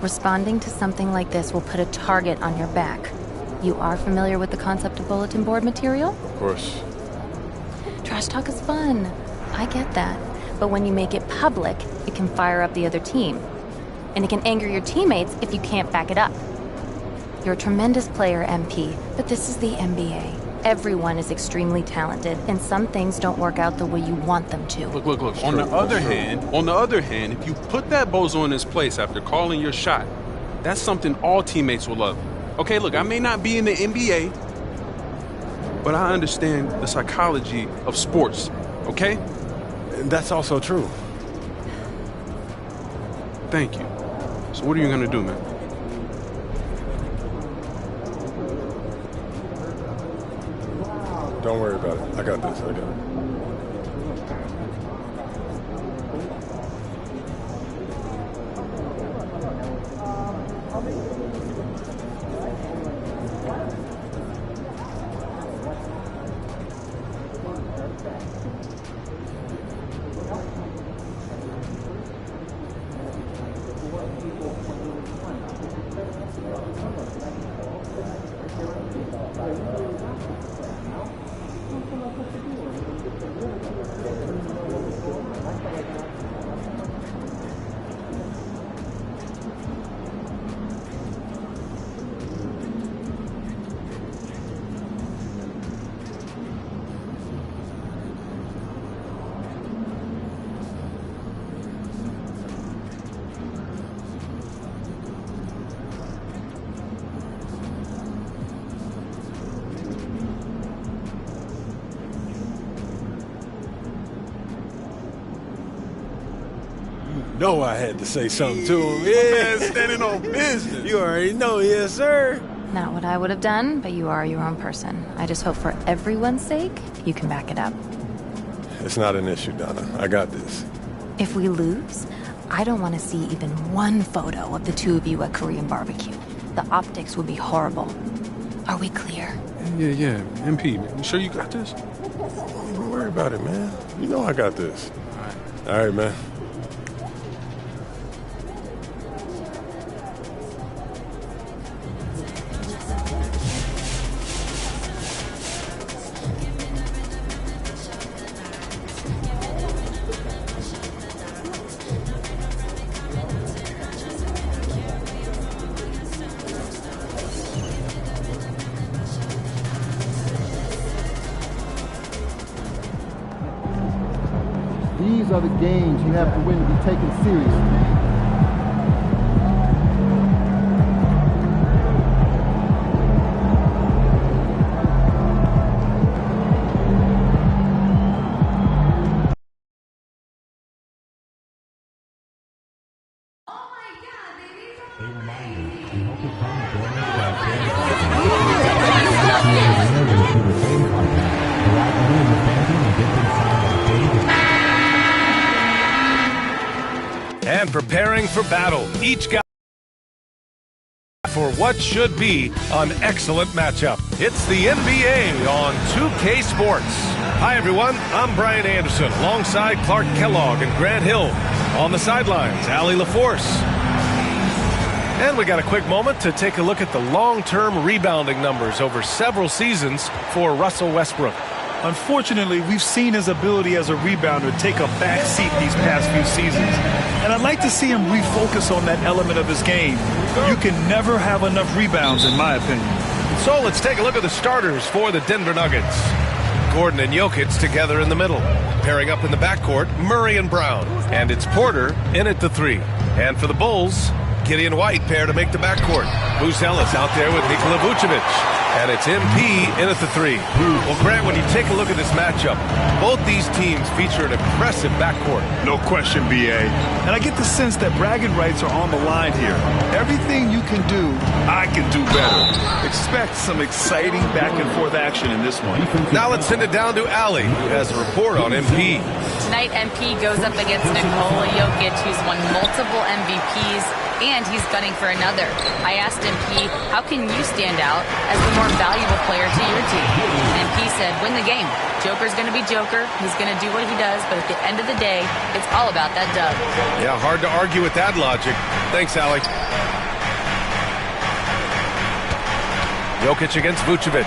Responding to something like this will put a target on your back. You are familiar with the concept of bulletin board material? Of course. Trash talk is fun. I get that. But when you make it public, it can fire up the other team. And it can anger your teammates if you can't back it up. You're a tremendous player, MP, but this is the NBA. Everyone is extremely talented, and some things don't work out the way you want them to. Look. On the other hand, if you put that bozo in his place after calling your shot, that's something all teammates will love. Okay, look, I may not be in the NBA, but I understand the psychology of sports, okay? That's also true. Thank you. So what are you gonna do, man? Don't worry about it. I got this. I got it. know I had to say something to him. Man, standing on business. You already know, yes, sir. Not what I would have done, but you are your own person. I just hope for everyone's sake, you can back it up. It's not an issue, Donna. I got this. If we lose, I don't want to see even one photo of the two of you at Korean barbecue. The optics would be horrible. Are we clear? Yeah. MP, man. You sure you got this? Don't even worry about it, man. You know I got this. All right, man. These are the games you have to win to be taken seriously. And preparing for battle, each guy for what should be an excellent matchup. It's the NBA on 2K Sports. Hi everyone, I'm Brian Anderson alongside Clark Kellogg and Grant Hill. On the sidelines, Allie LaForce. And we got a quick moment to take a look at the long-term rebounding numbers over several seasons for Russell Westbrook. Unfortunately, we've seen his ability as a rebounder take a back seat these past few seasons. And I'd like to see him refocus on that element of his game. You can never have enough rebounds, in my opinion. So let's take a look at the starters for the Denver Nuggets. Gordon and Jokic together in the middle. Pairing up in the backcourt, Murray and Brown. And it's Porter in at the three. And for the Bulls, Gideon White pair to make the backcourt. Moose Ellis out there with Nikola Vucevic. And it's MP in at the 3. Well, Grant, when you take a look at this matchup, both these teams feature an impressive backcourt. No question, BA. And I get the sense that bragging rights are on the line here. Everything you can do, I can do better. Expect some exciting back-and-forth action in this one. Now let's send it down to Allie, who has a report on MP. Tonight, MP goes up against Nikola Jokic, who's won multiple MVPs, and he's gunning for another. I asked MP, how can you stand out as the more valuable player to your team? And MP said, win the game. Joker's going to be Joker. He's going to do what he does, but at the end of the day, it's all about that dub. Yeah, hard to argue with that logic. Thanks, Allie. Jokic against Vucevic.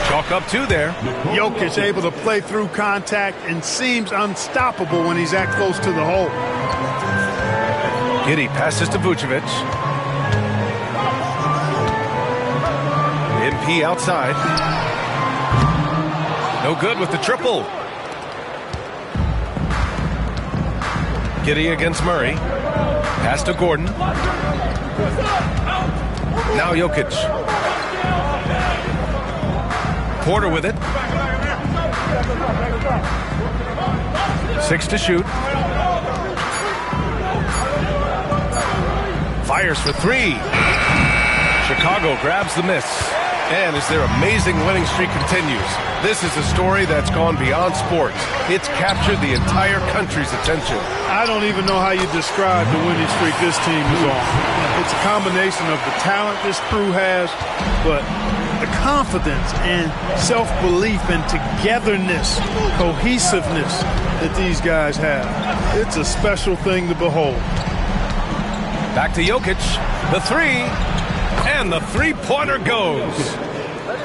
Chalk up 2 there. Jokic able to play through contact and seems unstoppable when he's that close to the hole. Giddey passes to Vucevic. MP outside. No good with the triple. Giddey against Murray. Pass to Gordon. Now Jokic. Porter with it. 6 to shoot. Fires for 3. Chicago grabs the miss. And as their amazing winning streak continues, this is a story that's gone beyond sports. It's captured the entire country's attention. I don't even know how you describe the winning streak this team is on. It's a combination of the talent this crew has, but the confidence and self-belief and togetherness, cohesiveness that these guys have. It's a special thing to behold. Back to Jokic, the 3, and the three-pointer goes.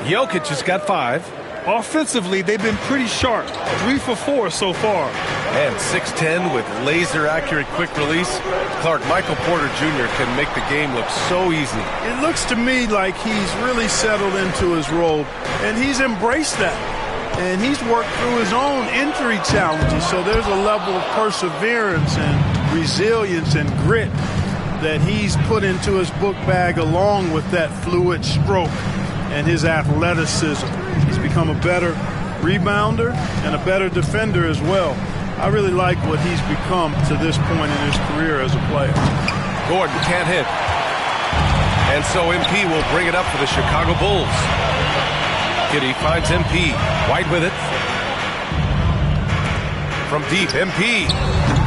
Jokic has got 5. Offensively, they've been pretty sharp. 3 for 4 so far. And 6'10" with laser-accurate quick release. Clark, Michael Porter Jr. can make the game look so easy. It looks to me like he's really settled into his role, and he's embraced that. And he's worked through his own injury challenges, so there's a level of perseverance and resilience and grit that he's put into his book bag along with that fluid stroke and his athleticism. He's become a better rebounder and a better defender as well. I really like what he's become to this point in his career as a player. Gordon can't hit. And so MP will bring it up for the Chicago Bulls. Giddey finds MP. White with it. From deep, MP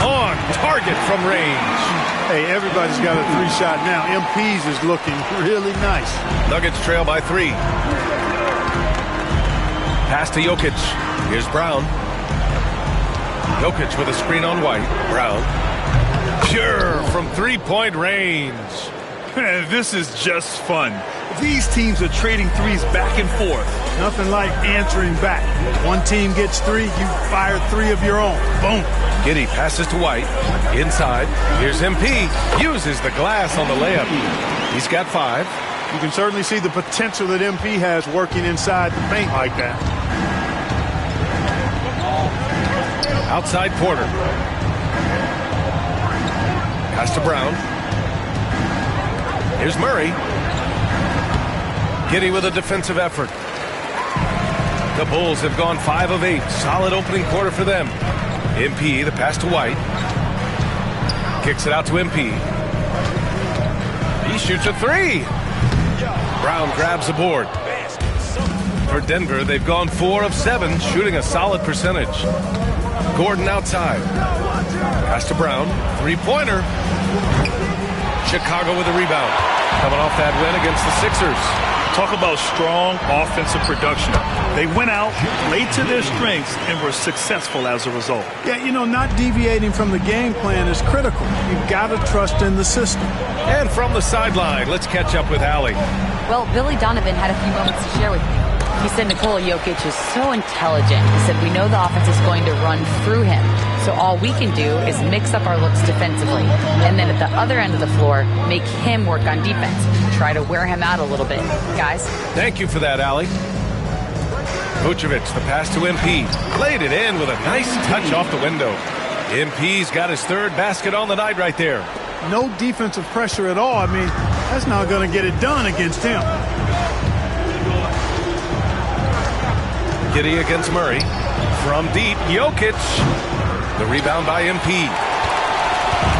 on target from range. Hey, everybody's got a 3-shot now. MP's is looking really nice. Nuggets trail by 3. Pass to Jokic. Here's Brown. Jokic with a screen on White. Brown. Pure from 3-point range. This is just fun. These teams are trading threes back and forth. Nothing like answering back. One team gets 3, you fire 3 of your own. Boom. Giddey passes to White. Inside. Here's MP. Uses the glass on the layup. He's got 5. You can certainly see the potential that MP has working inside the paint like that. Outside Porter. Pass to Brown. Here's Murray. Giddey with a defensive effort. The Bulls have gone 5 of 8. Solid opening quarter for them. MP, the pass to White. Kicks it out to MP. He shoots a 3. Brown grabs the board. For Denver, they've gone 4 of 7, shooting a solid percentage. Gordon outside. Pass to Brown. 3-pointer. Chicago with a rebound. Coming off that win against the Sixers. Talk about strong offensive production. They went out, played to their strengths, and were successful as a result. Yeah, you know, not deviating from the game plan is critical. You've got to trust in the system. And from the sideline, let's catch up with Allie. Well, Billy Donovan had a few moments to share with me. He said Nikola Jokic is so intelligent. He said we know the offense is going to run through him. So all we can do is mix up our looks defensively. And then at the other end of the floor, make him work on defense. Try to wear him out a little bit. Guys? Thank you for that, Allie. Vucevic, the pass to MP. Laid it in with a nice touch off the window. MP's got his 3rd basket on the night right there. No defensive pressure at all. I mean, that's not going to get it done against him. Giddey against Murray. From deep, Jokic. The rebound by MP.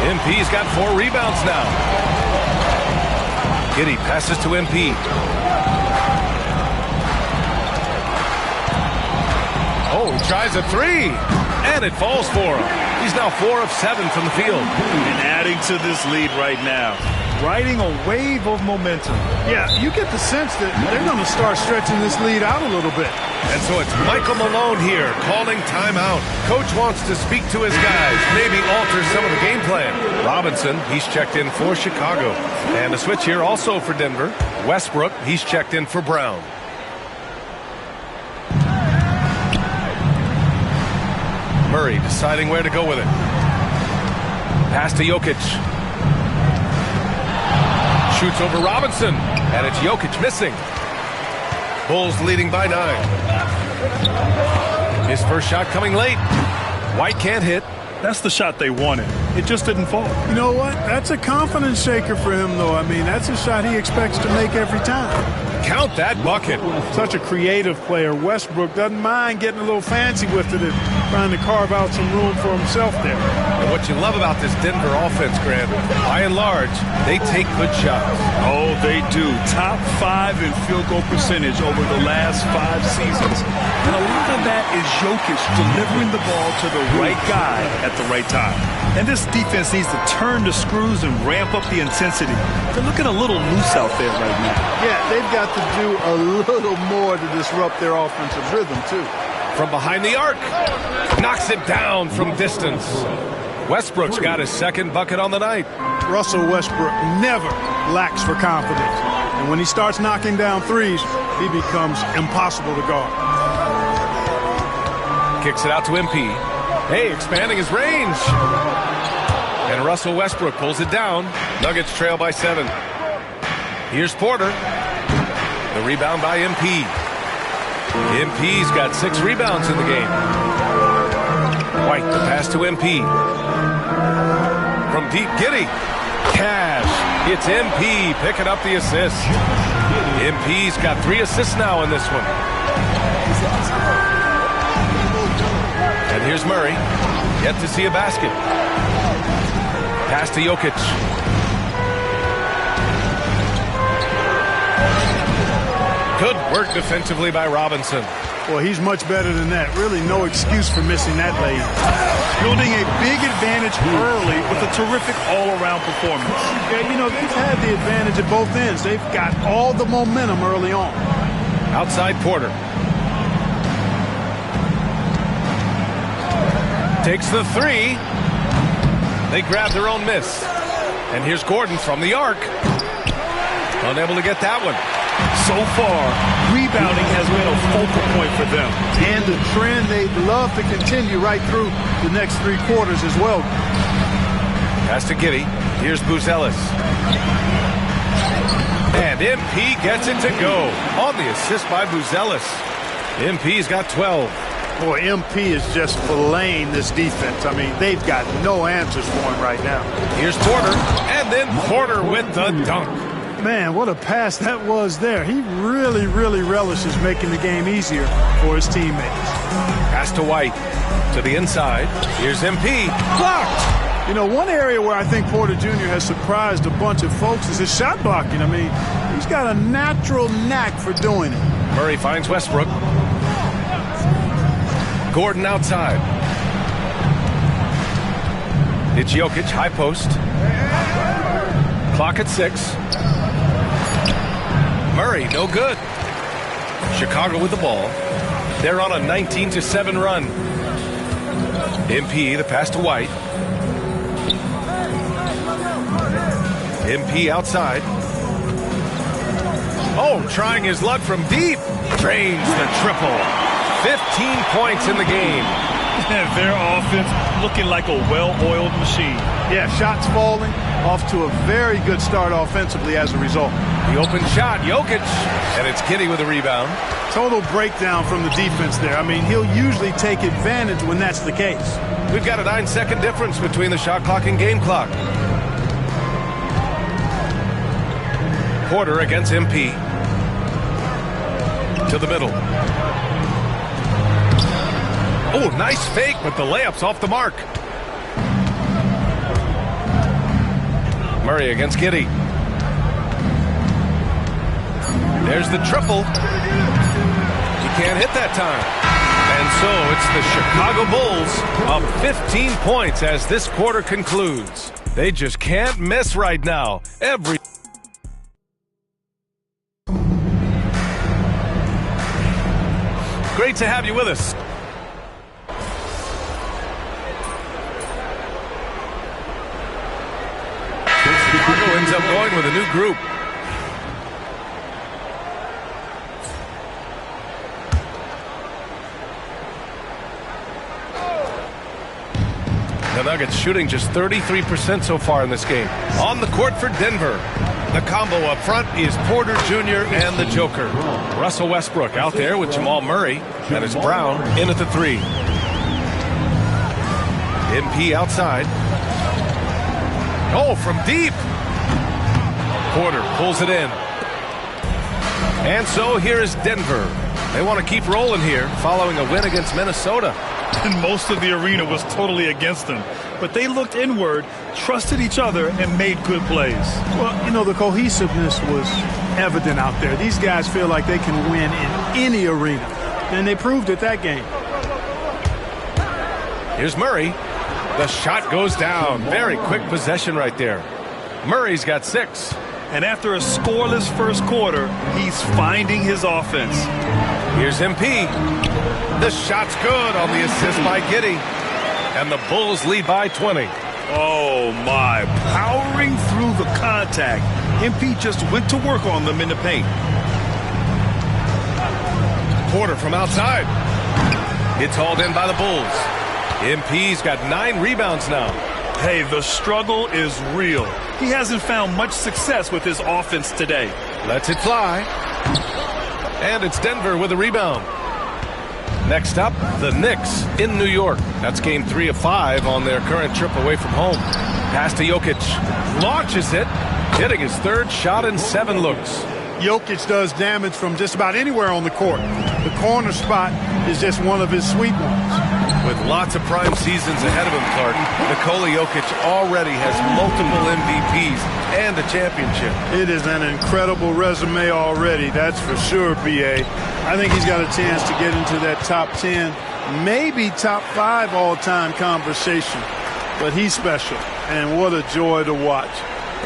MP's got 4 rebounds now. Giddey passes to MP. Oh, he tries a 3, and it falls for him. He's now 4 of 7 from the field. And adding to this lead right now, riding a wave of momentum. Yeah, you get the sense that they're going to start stretching this lead out a little bit. And so it's Michael Malone here calling timeout. Coach wants to speak to his guys, maybe alter some of the game plan. Robinson, he's checked in for Chicago. And a switch here also for Denver. Westbrook, he's checked in for Brown. Murray deciding where to go with it. Pass to Jokic. Shoots over Robinson, and it's Jokic missing. Bulls leading by 9. His first shot coming late. White can't hit. That's the shot they wanted. It just didn't fall. You know what? That's a confidence shaker for him, though. I mean, that's a shot he expects to make every time. Count that bucket. Such a creative player. Westbrook doesn't mind getting a little fancy with it and trying to carve out some room for himself there. And what you love about this Denver offense, Grant, by and large, they take good shots. Oh, they do. Top 5 in field goal percentage over the last 5 seasons. And a lot of that is Jokic delivering the ball to the right guy at the right time. And this defense needs to turn the screws and ramp up the intensity. They're looking a little loose out there right now. Yeah, they've got to do a little more to disrupt their offensive rhythm, too. From behind the arc. Knocks it down from distance. Westbrook's got his second bucket on the night. Russell Westbrook never lacks for confidence. And when he starts knocking down threes, he becomes impossible to guard. Kicks it out to MP. Hey, expanding his range. And Russell Westbrook pulls it down. Nuggets trail by 7. Here's Porter. The rebound by MP. MP's got 6 rebounds in the game. White, the pass to MP. From deep, Giddey. Cash. It's MP picking up the assist. MP's got 3 assists now in this one. And here's Murray. Yet to see a basket. Pass to Jokic. Good work defensively by Robinson. Well, he's much better than that. Really no excuse for missing that lay. Building a big advantage early with a terrific all-around performance. Yeah, you know, they've had the advantage at both ends. They've got all the momentum early on. Outside Porter. Takes the 3. They grab their own miss. And here's Gordon from the arc. Unable to get that one. So far, rebounding has been a focal point for them. And the trend they'd love to continue right through the next 3 quarters as well. Pass to Giddey. Here's Buzelis. And MP gets it to go on the assist by Buzelis. MP's got 12. Boy, MP is just filleting this defense. I mean, they've got no answers for him right now. Here's Porter. And then Porter with the dunk. Man, what a pass that was there. He really, really relishes making the game easier for his teammates. Pass to White. To the inside. Here's MP. Blocked! You know, one area where I think Porter Jr. has surprised a bunch of folks is his shot blocking. I mean, he's got a natural knack for doing it. Murray finds Westbrook. Gordon outside. It's Jokic, high post. Clock at 6. Murray, no good. Chicago with the ball. They're on a 19-7 run. MP, the pass to White. MP outside. Oh, trying his luck from deep. Drains the triple. 15 points in the game. Their offense looking like a well-oiled machine. Yeah, shots falling, off to a very good start offensively as a result. The open shot, Jokic, and it's Giddey with a rebound. Total breakdown from the defense there. I mean, he'll usually take advantage when that's the case. We've got a 9-second difference between the shot clock and game clock. Porter against MP. To the middle. Oh, nice fake, but the layup's off the mark. Murray against Giddey. There's the triple. He can't hit that time. And so it's the Chicago Bulls up 15 points as this quarter concludes. They just can't miss right now. Great to have you with us. Chicago ends up going with a new group. The Nuggets shooting just 33% so far in this game. On the court for Denver. The combo up front is Porter Jr. and the Joker. Russell Westbrook out there with Jamal Murray. That is Brown in at the 3. MP outside. Oh, from deep. Porter pulls it in. And so here is Denver. They want to keep rolling here following a win against Minnesota. And most of the arena was totally against them. But they looked inward, trusted each other, and made good plays. Well, you know, the cohesiveness was evident out there. These guys feel like they can win in any arena. And they proved it that game. Here's Murray. The shot goes down. Very quick possession right there. Murray's got 6. And after a scoreless first quarter, he's finding his offense. Here's MP. The shot's good on the assist by Giddey. And the Bulls lead by 20. Oh, my. Powering through the contact. MP just went to work on them in the paint. Porter from outside. It's hauled in by the Bulls. MP's got 9 rebounds now. Hey, the struggle is real. He hasn't found much success with his offense today. Lets it fly. And it's Denver with a rebound. Next up, the Knicks in New York. That's game 3 of 5 on their current trip away from home. Pass to Jokic. Launches it. Hitting his 3rd shot in 7 looks. Jokic does damage from just about anywhere on the court. The corner spot is just one of his sweet ones. With lots of prime seasons ahead of him, Clark, Nikola Jokic already has multiple MVPs and a championship. It is an incredible resume already, that's for sure, B.A. I think he's got a chance to get into that top 10, maybe top 5 all-time conversation. But he's special, and what a joy to watch.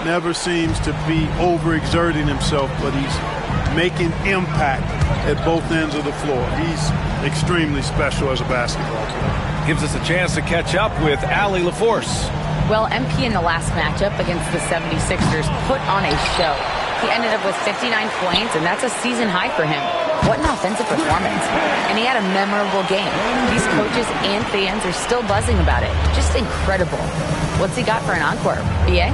Never seems to be overexerting himself, but he's making impact at both ends of the floor. He's extremely special as a basketball player. Gives us a chance to catch up with Allie LaForce. Well, MP in the last matchup against the 76ers put on a show. He ended up with 59 points, and that's a season high for him. What an offensive performance. And he had a memorable game. These coaches and fans are still buzzing about it. Just incredible. What's he got for an encore? B.A.?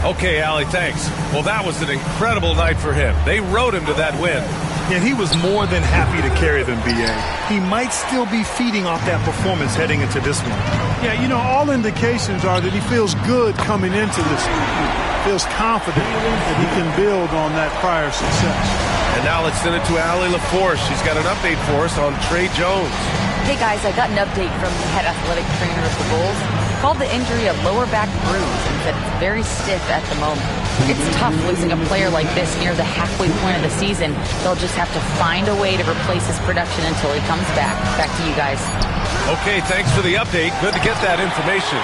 Okay, Allie, thanks. Well, that was an incredible night for him. They rode him to that win. And he was more than happy to carry them, B.A. He might still be feeding off that performance heading into this one. Yeah, you know, all indications are that he feels good coming into this one. Feels confident that he can build on that prior success. And now let's send it to Allie LaForce. She's got an update for us on Trey Jones. Hey, guys, I got an update from the head athletic trainer of the Bulls. Called the injury a lower back bruise and said it's very stiff at the moment. It's tough losing a player like this near the halfway point of the season. They'll just have to find a way to replace his production until he comes back. Back to you guys. Okay, thanks for the update. Good to get that information.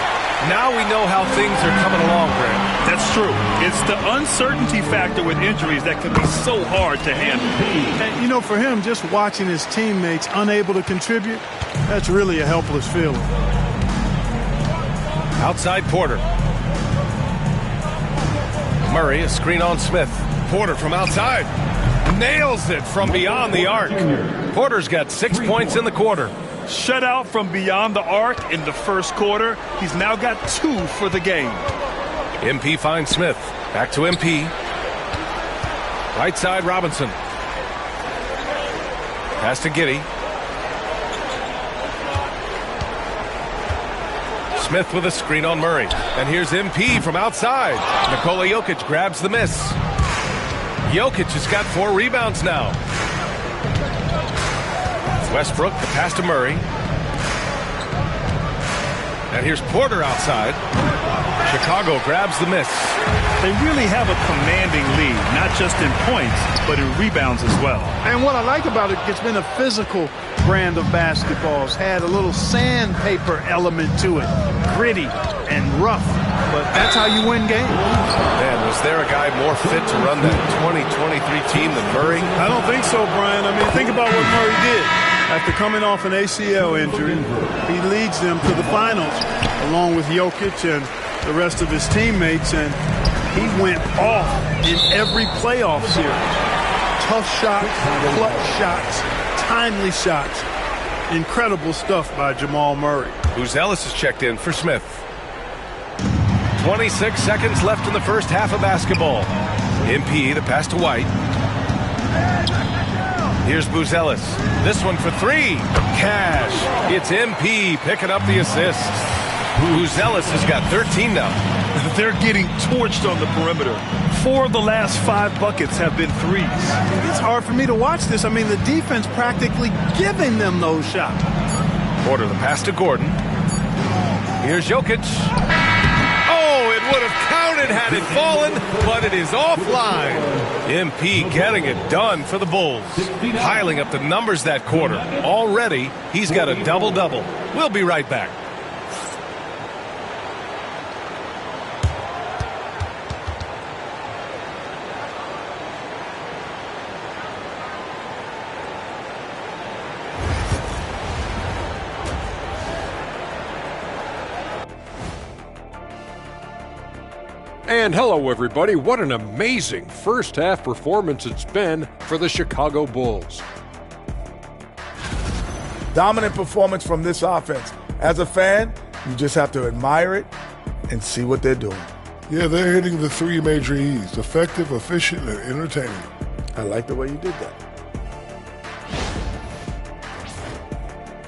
Now we know how things are coming along, Brad. That's true. It's the uncertainty factor with injuries that can be so hard to handle. And, you know, for him, just watching his teammates unable to contribute, that's really a helpless feeling. Outside Porter. Murray, a screen on Smith. Porter from outside. Nails it from beyond the arc. Porter's got 6 points in the quarter. Shutout from beyond the arc in the first quarter. He's now got 2 for the game. MP finds Smith. Back to MP. Right side Robinson. Pass to Giddey. Smith with a screen on Murray. And here's MP from outside. Nikola Jokic grabs the miss. Jokic has got 4 rebounds now. Westbrook, the pass to Murray. And here's Porter outside. Chicago grabs the miss. They really have a commanding lead, not just in points, but in rebounds as well. And what I like about it, it's been a physical brand of basketball. It's had a little sandpaper element to it, gritty and rough. But that's how you win games. Man, was there a guy more fit to run that 2023 team than Murray? I don't think so, Brian. I mean, think about what Murray did. After coming off an ACL injury, he leads them to the finals along with Jokic and the rest of his teammates, and he went off in every playoff series. Tough shots, clutch shots, timely shots. Incredible stuff by Jamal Murray. Buzelis is checked in for Smith. 26 seconds left in the first half of basketball. MP, the pass to White. Here's Buzelis. This one for three. Cash. It's MP picking up the assist. Buzelis has got 13 now. They're getting torched on the perimeter. 4 of the last 5 buckets have been threes. It's hard for me to watch this. I mean, the defense practically giving them those shots. Porter, the pass to Gordon. Here's Jokic. Oh, it would have counted had it fallen, but it is offline. MP getting it done for the Bulls. Piling up the numbers that quarter. Already, he's got a double-double. We'll be right back. And hello, everybody. What an amazing first half performance it's been for the Chicago Bulls. Dominant performance from this offense. As a fan, you just have to admire it and see what they're doing. Yeah, they're hitting the 3 major E's: effective, efficient, and entertaining. I like the way you did that.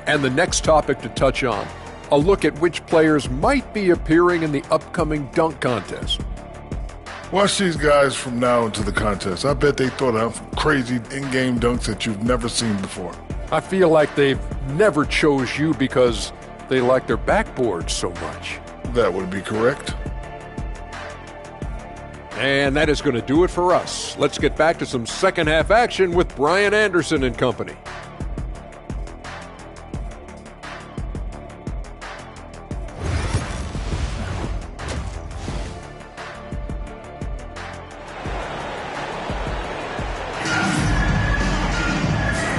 And the next topic to touch on, a look at which players might be appearing in the upcoming dunk contest. Watch these guys from now into the contest. I bet they throw down some crazy in-game dunks that you've never seen before. I feel like they've never chose you because they like their backboards so much. That would be correct. And that is going to do it for us. Let's get back to some second half action with Brian Anderson and company.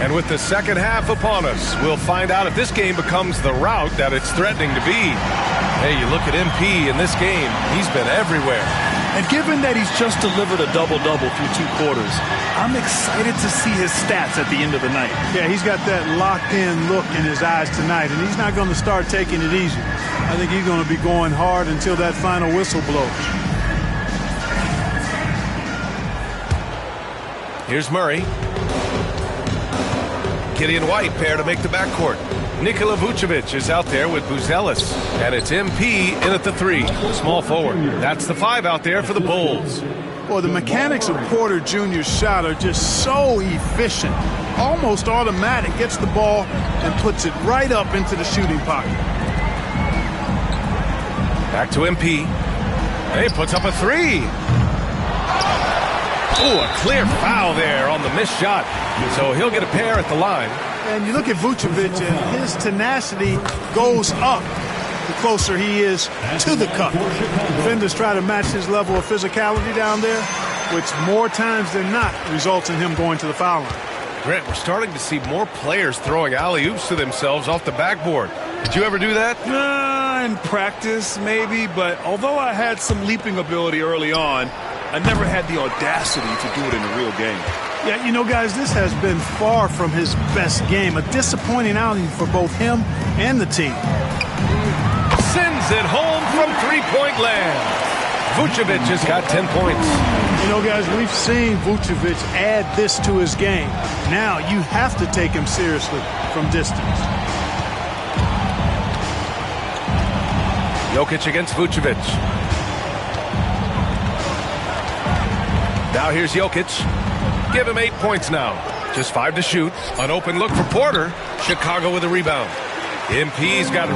And with the second half upon us, we'll find out if this game becomes the rout that it's threatening to be. Hey, you look at MP in this game, he's been everywhere. And given that he's just delivered a double-double through 2 quarters, I'm excited to see his stats at the end of the night. Yeah, he's got that locked-in look in his eyes tonight, and he's not going to start taking it easy. I think he's going to be going hard until that final whistle blows. Here's Murray. Gideon White pair to make the backcourt. Nikola Vucevic is out there with Buzelis. And it's MP in at the 3. Small forward. That's the 5 out there for the Bulls. Boy, the mechanics of Porter Jr.'s shot are just so efficient. Almost automatic. Gets the ball and puts it right up into the shooting pocket. Back to MP. He puts up a 3. Ooh, a clear foul there on the missed shot. So he'll get a pair at the line. And you look at Vucevic, and his tenacity goes up the closer he is to the cup. Defenders try to match his level of physicality down there, which more times than not results in him going to the foul line. Grant, we're starting to see more players throwing alley-oops to themselves off the backboard. Did you ever do that? In practice, maybe, but although I had some leaping ability early on, I never had the audacity to do it in a real game. Yeah, you know, guys, this has been far from his best game. A disappointing outing for both him and the team. Sends it home from three-point land. Vucevic has got 10 points. You know, guys, we've seen Vucevic add this to his game. Now you have to take him seriously from distance. Jokic against Vucevic. Now here's Jokic. Give him 8 points now. Just 5 to shoot. An open look for Porter. Chicago with a rebound. MP's got